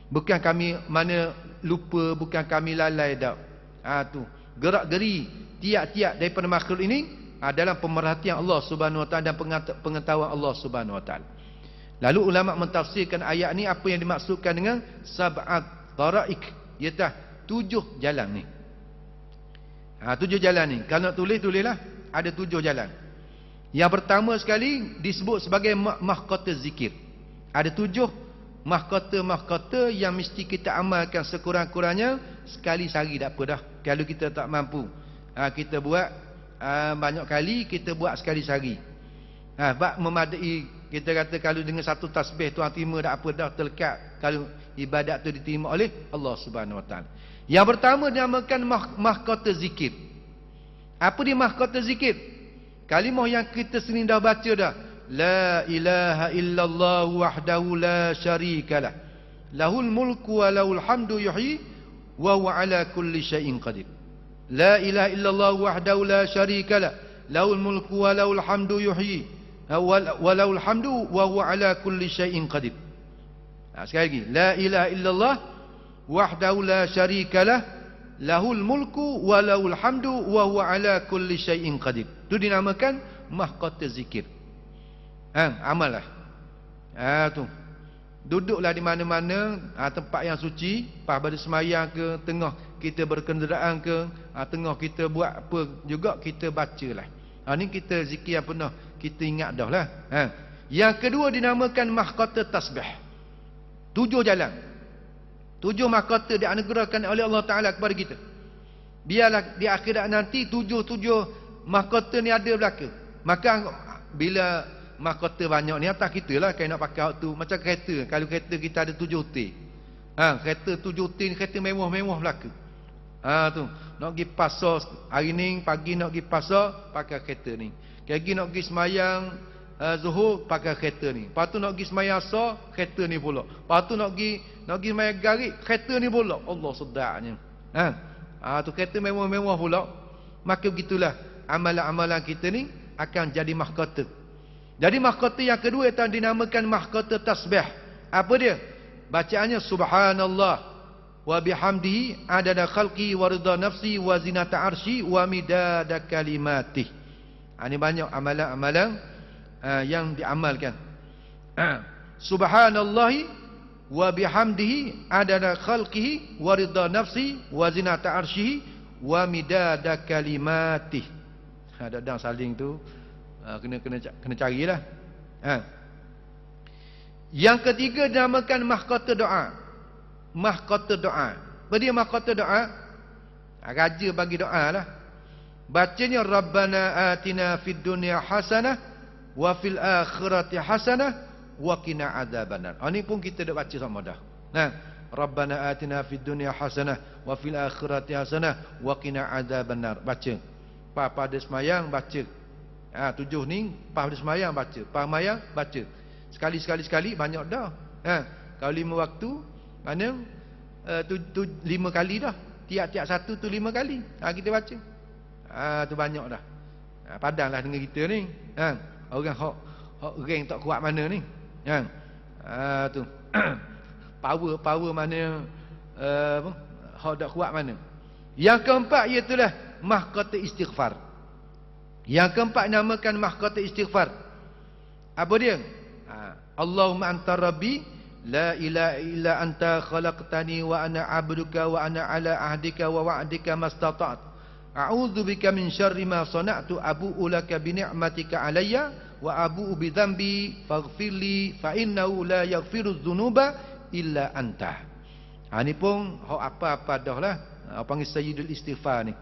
Speaker 1: Bukan kami mana lupa, bukan kami lalai dak. Tu gerak-geri tiap-tiap daripada makhluk ini dalam pemerhatian Allah Subhanahu Wa Taala dan pengetahuan Allah Subhanahu Wa Taala. Lalu ulama mentafsirkan ayat ni apa yang dimaksudkan dengan sab'at tara'iq, iaitu 7 jalan ni. 7 jalan ni. Kalau nak tulislah, ada 7 jalan. Yang pertama sekali disebut sebagai mahkota zikir. Ada 7 mahkota yang mesti kita amalkan sekurang-kurangnya sekali sehari, tak apa dah. Kalau kita tak mampu, kita buat banyak kali, kita buat sekali sehari. Bak memadai. Kita kata kalau dengan satu tasbih Tuhan terima, tak apa dah, terlekat kalau ibadat tu diterima oleh Allah Subhanahu Wa Taala. Yang pertama dinamakan mahkota zikir. Apa dia mahkota zikir? Kalimah yang kita sering dah baca dah. La ilaha illallah wahdahu la syarikalah. Lahul mulku wa lahul hamdu yuhyi wa huwa ala kulli syai'in qadir. La ilaha illallah wahdahu la syarikalah. Lahul mulku wa lahul hamdu yuhyi wa lahul hamdu wa huwa ala kulli syai'in qadir. Sekali lagi. La ilaha illallah wahdahu la syarikalah. Lahul mulku wa lahul hamdu wa huwa ala kulli syai'in qadir. Itu dinamakan mahkota zikir. Amal lah. Tu. Duduklah di mana-mana, tempat yang suci, pada semayang ke, tengah kita berkenderaan ke, tengah kita buat apa juga, kita bacalah. Ni kita zikir yang pernah kita ingat dah lah. Yang kedua dinamakan mahkota tasbih. 7 jalan. 7 mahkota dianugerahkan oleh Allah Ta'ala kepada kita. Biarlah di akhirat nanti 7 mahkota ni ada belaka. Maka bila mahkota banyak ni atas kita lah kalau nak pakai tu. Macam kereta, kalau kereta kita ada 7 hotel. Kereta 7 hotel ni kereta mewah-mewah belaka. Tu nak pergi pasar hari ni pagi, nak pergi pasar pakai kereta ni. Lagi nak pergi semayang zuhur pakai kereta ni. Lepas tu nak pergi semayang asar kereta ni pula. Lepas tu nak pergi semayang garik kereta ni pula. Allah sedapnya. Tu kereta mewah-mewah pula. Maka begitulah amalan-amalan kita ni akan jadi mahkota. Jadi mahkota yang kedua yang dinamakan mahkota tasbih. Apa dia? Bacaannya subhanallah wa bihamdihi adada khalqi wa ridha nafsi wa zinata arsy wa midada kalimatih. Ini banyak amalan-amalan yang diamalkan. Subhanallahi wa bihamdihi adada khalqihi wa ridha nafsi wa zinata arsy wa midada kalimatih. Dadang saling tu kena carilah. Yang ketiga dinamakan mahkota doa. Mahkota doa. Apa dia mahkota doa? Raja bagi doa lah. Bacanya Rabbana atina fid dunya hasanah wa fil akhirati hasanah wa qina adzabannar. Ini pun kita dah baca sama dah. Rabbana atina fid dunya hasanah wa fil akhirati hasanah wa qina adzabannar. Baca. Pada semayang baca. 7 ni pada semayang baca. Pada semayang baca. Sekali banyak dah. Kalau 5 waktu mana 5 kali dah. Tiap-tiap satu tu 5 kali. Kita baca. Tu banyak dah. Padanglah dengan kita ni. Orang hok rank tak kuat mana ni. Tu. Power mana hok tak kuat mana. Yang keempat iaitulah mahkota istighfar. Yang keempat namakan mahkota istighfar. Apa dia? Allahumma anta rabbi la ilaha illa anta khalaqtani wa ana 'abduka wa ana 'ala ahdika wa wa'dika mastata'tu. A'udzu bika min syarri ma sana'tu abu'u laka bi ni'matika 'alayya wa abu'u bi dhanbi faghfirli fa innahu la yaghfiru dzunuba illa anta. Ni pun hok apa-apa dah lah. Panggil sayyidul istighfar ni.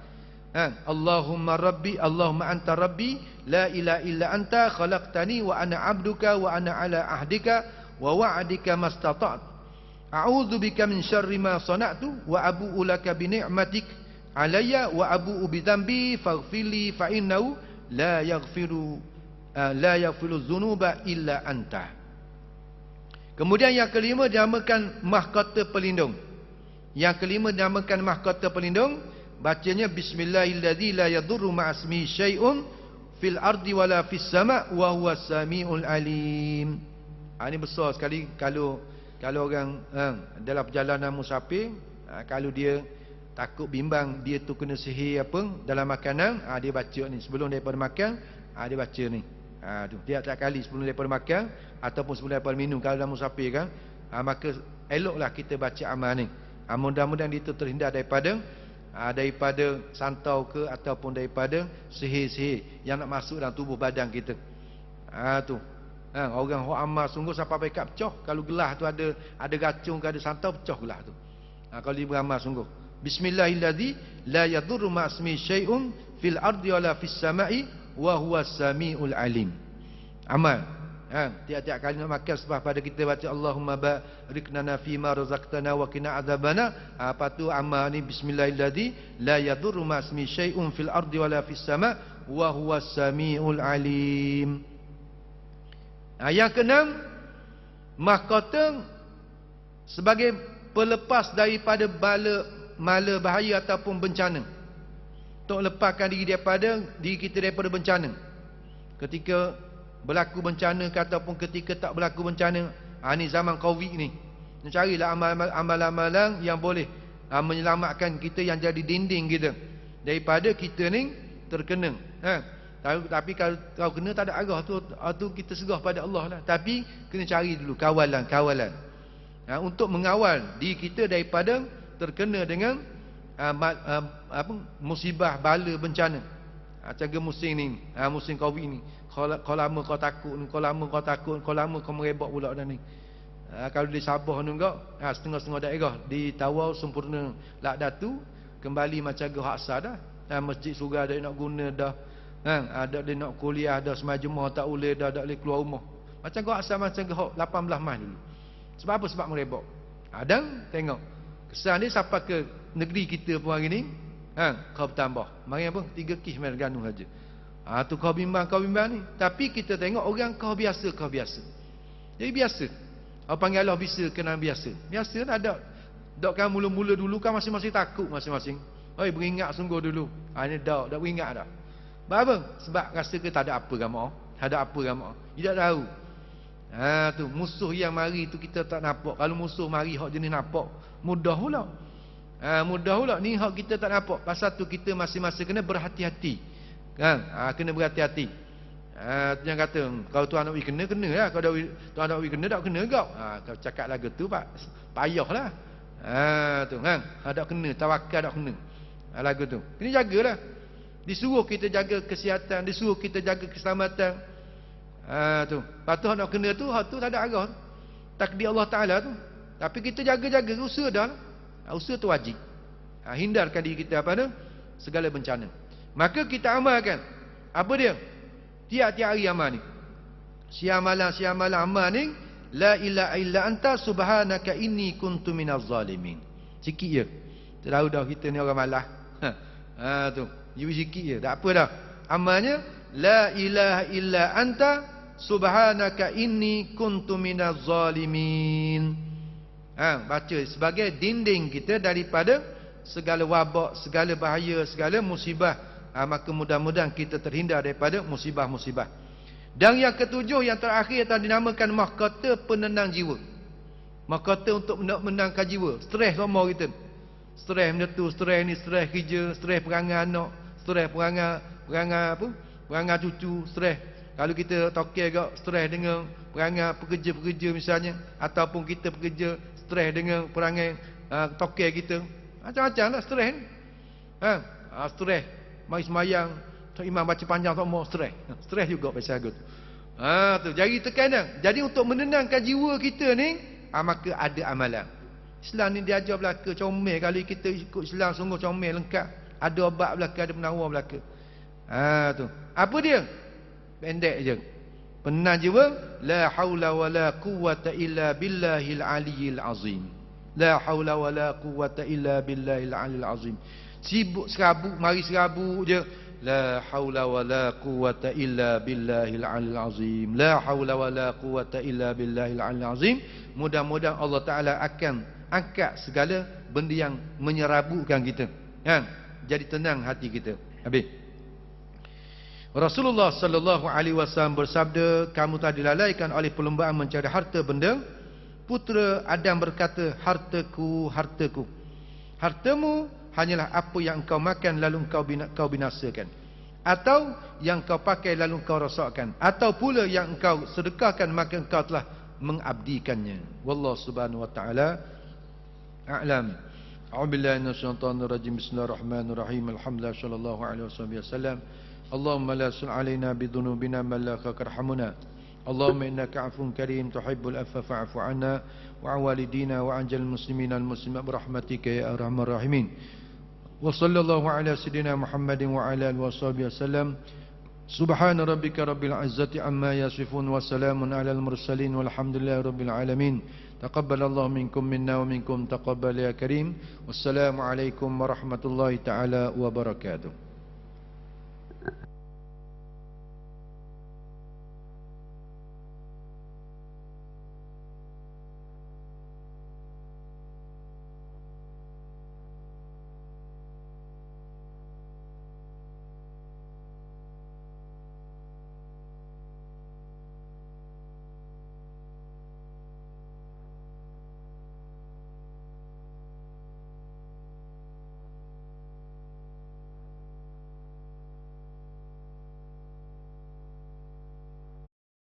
Speaker 1: Allahumma rabbi Allahumma anta rabbi la ilaha illa anta khalaqtani wa ana 'abduka wa ana 'ala ahdika wa wa'dika mastata'tu. A'udzu bika min syarri ma sana'tu wa abu'u laka bi ni'matik 'alayya wa abu'u bi dhanbi faghfirli fa innahu la yaghfiru dzunuba illa anta. Kemudian yang kelima dinamakan mahkota pelindung. Yang kelima dinamakan mahkota pelindung. Bacanya bismillahilladzi la yadurru ma'asmi syai'un fil ardi wala fis sama' wa huwas samiul alim. Ini besar sekali kalau orang dalam perjalanan musafir, kalau dia takut bimbang dia tu kena sihir apa dalam makanan, dia baca ni sebelum daripada makan, dia baca ni. Dia tiap kali sebelum daripada makan ataupun sebelum daripada minum kalau dalam musafir kan, maka eloklah kita baca amal ni. Mudah-mudahan dia tu terhindar daripada santau ke ataupun daripada sihir-sihir yang nak masuk dalam tubuh badan kita. Tu. Orang hok amal sungguh sampai pekat pecah. Kalau gelah tu ada racun ke ada santau, pecah gelah tu. Kalau dia beramal sungguh. Bismillahilladzi la yadurru ma'asmi syai'un fil ardi wala fis sama'i wa huwas samiul alim. Amal. Tiap-tiap kali nak makan sebab pada kita baca Allahumma barik lana fima razaqtana wa qina adzabana. Apa tu amal ni bismillahilladzi la yadurru ma'asmi syai'un fil ardi wala fis sama' wa huwas samiul alim. Yang keenam, mahkota sebagai pelepas daripada mala bahaya ataupun bencana. Untuk lepaskan diri kita daripada bencana. Ketika berlaku bencana ataupun ketika tak berlaku bencana, ni zaman Covid ni. Carilah amalan-amalan yang boleh menyelamatkan kita yang jadi dinding kita daripada kita ni terkena. Tapi kalau kena tak ada arah tu kita serah pada Allah lah. Tapi kena cari dulu kawalan untuk mengawal diri kita daripada terkena dengan musibah bala bencana. Macam musim ni, musim Covid ni. Kau lama kau takut, kau lama kau merebak pula dah ni. Kalau di Sabah ni enggak, setengah-setengah daerah di Tawau sempurna Lak Datu kembali macam Gua Haksa dah. Masjid surga dah nak guna dah. Ada dia nak kuliah, ada semajemah tak boleh, dah tak boleh keluar rumah. Macam kau asal macam kau 18 mas dulu. Sebab apa? Sebab merebak. Dan tengok kesan dia sampai ke negeri kita pun hari ni, kau bertambah. Mari apa? 3 kes main ganung saja. Tu kau bimbang ni. Tapi kita tengok orang kau biasa. Jadi biasa. Apa panggil Allah bisa kena biasa. Biasa tak ada. Dok kan mula-mula dulu kan masing-masing takut masing-masing. Oi, beringat sungguh dulu. Ini dak beringat dah. Sebab apa? Sebab rasa ke tak ada apa gamak. Tak ada apa gamak. Tidak tahu. Tu musuh yang mari tu kita tak nampak. Kalau musuh mari hak jenis nampak, mudah pula. Mudah pula ni hak kita tak nampak. Pasal tu kita masing-masing kena berhati-hati. Kena berhati-hati. Jangan kata kau tu anak kena lah. Kau tu anak kena tak kena kau. Kau cakap lagu tu pak payahlah. Tu ada kena tawakal tak kena. Lagu tu. Kena jagalah. Disuruh kita jaga kesihatan, disuruh kita jaga keselamatan. Tu. Patut nak kena tu, hak tu tak ada arah. Takdir Allah Taala tu. Tapi kita jaga-jaga usaha dah. Usaha tu wajib. Hindarkan diri kita apa tu? Segala bencana. Maka kita amalkan. Apa dia? Tiap-tiap hari amal ni. Siang malam amal ni, la ilaha illa anta subhanaka inni kuntu minaz zalimin. Sikit je. Tahu dah kita ni orang malas. Tu. You sikit je. Tak apa dah. Amalnya la ilaha illa anta subhanaka inni kuntu minaz zalimin. Baca sebagai dinding kita daripada segala wabak, segala bahaya, segala musibah. Maka mudah-mudahan kita terhindar daripada musibah-musibah. Dan yang ketujuh, yang terakhir telah dinamakan mahkota penenang jiwa. Mahkota untuk menenangkan jiwa. Stres semua kita. Stres benda tu, stres ni, stres kerja, stres perangai anak, stres perangai cucu, stres. Kalau kita tokek agak stres dengan perangai pekerja-pekerja misalnya, ataupun kita pekerja stres dengan perangai tokek kita. Macam-macam lah stres ni. Stres. Mari semayang, imam baca panjang tak mau stres. Stres juga pasal tu. Tu jari tekanan. Jadi untuk menenangkan jiwa kita ni, maka ada amalan. Islam ni diajar belaka comel. Kalau kita ikut Islam sungguh comel lengkap. Ada obat belaka, ada penawar belaka. Tu. Apa dia? Pendek je. Penenang jiwa, la haula wala quwwata illa billahil aliyyil azim. La haula wala quwwata illa billahil aliyyil azim. Sibuk serabut, mari serabut je. La haula wala quwwata illa billahil aliyyil azim. La haula wala quwwata illa billahil aliyyil azim. Mudah-mudahan Allah Taala akan angkat segala benda yang menyerabutkan kita. Jadi tenang hati kita. Habis. Rasulullah sallallahu alaihi wasallam bersabda, kamu telah dilalaikan oleh perlombaan mencari harta benda. Putera Adam berkata, hartaku, hartaku. Hartamu hanyalah apa yang engkau makan lalu engkau binasakan, atau yang engkau pakai lalu engkau rosakkan, atau pula yang engkau sedekahkan maka engkau telah mengabdikannya. Wallahu subhanahu wa ta'ala a'lam. A'udzubillahi minasyaitonir rajim. Bismillahirrahmanirrahim. Alhamdulillah sallallahu alaihi wasallam. Allahumma la sul alaina bidhunubina man la karhamuna. Allahumma innaka 'afuwun karim tuhibbul afwa fa'fu 'anna wa 'an walidina wa 'an jalil muslimina wal muslimat birahmatika ya arhamar rahimin. Wa sallallahu ala sayidina Muhammadin wa ala alihi washabihi wasallam. Subhana rabbika rabbil izzati amma yasifun wa salamun alal mursalin walhamdulillahi rabbil alamin. Taqabbalallahu minkum minna wa minkum taqabbal ya karim. Wassalamu alaikum warahmatullahi taala wabarakatuh.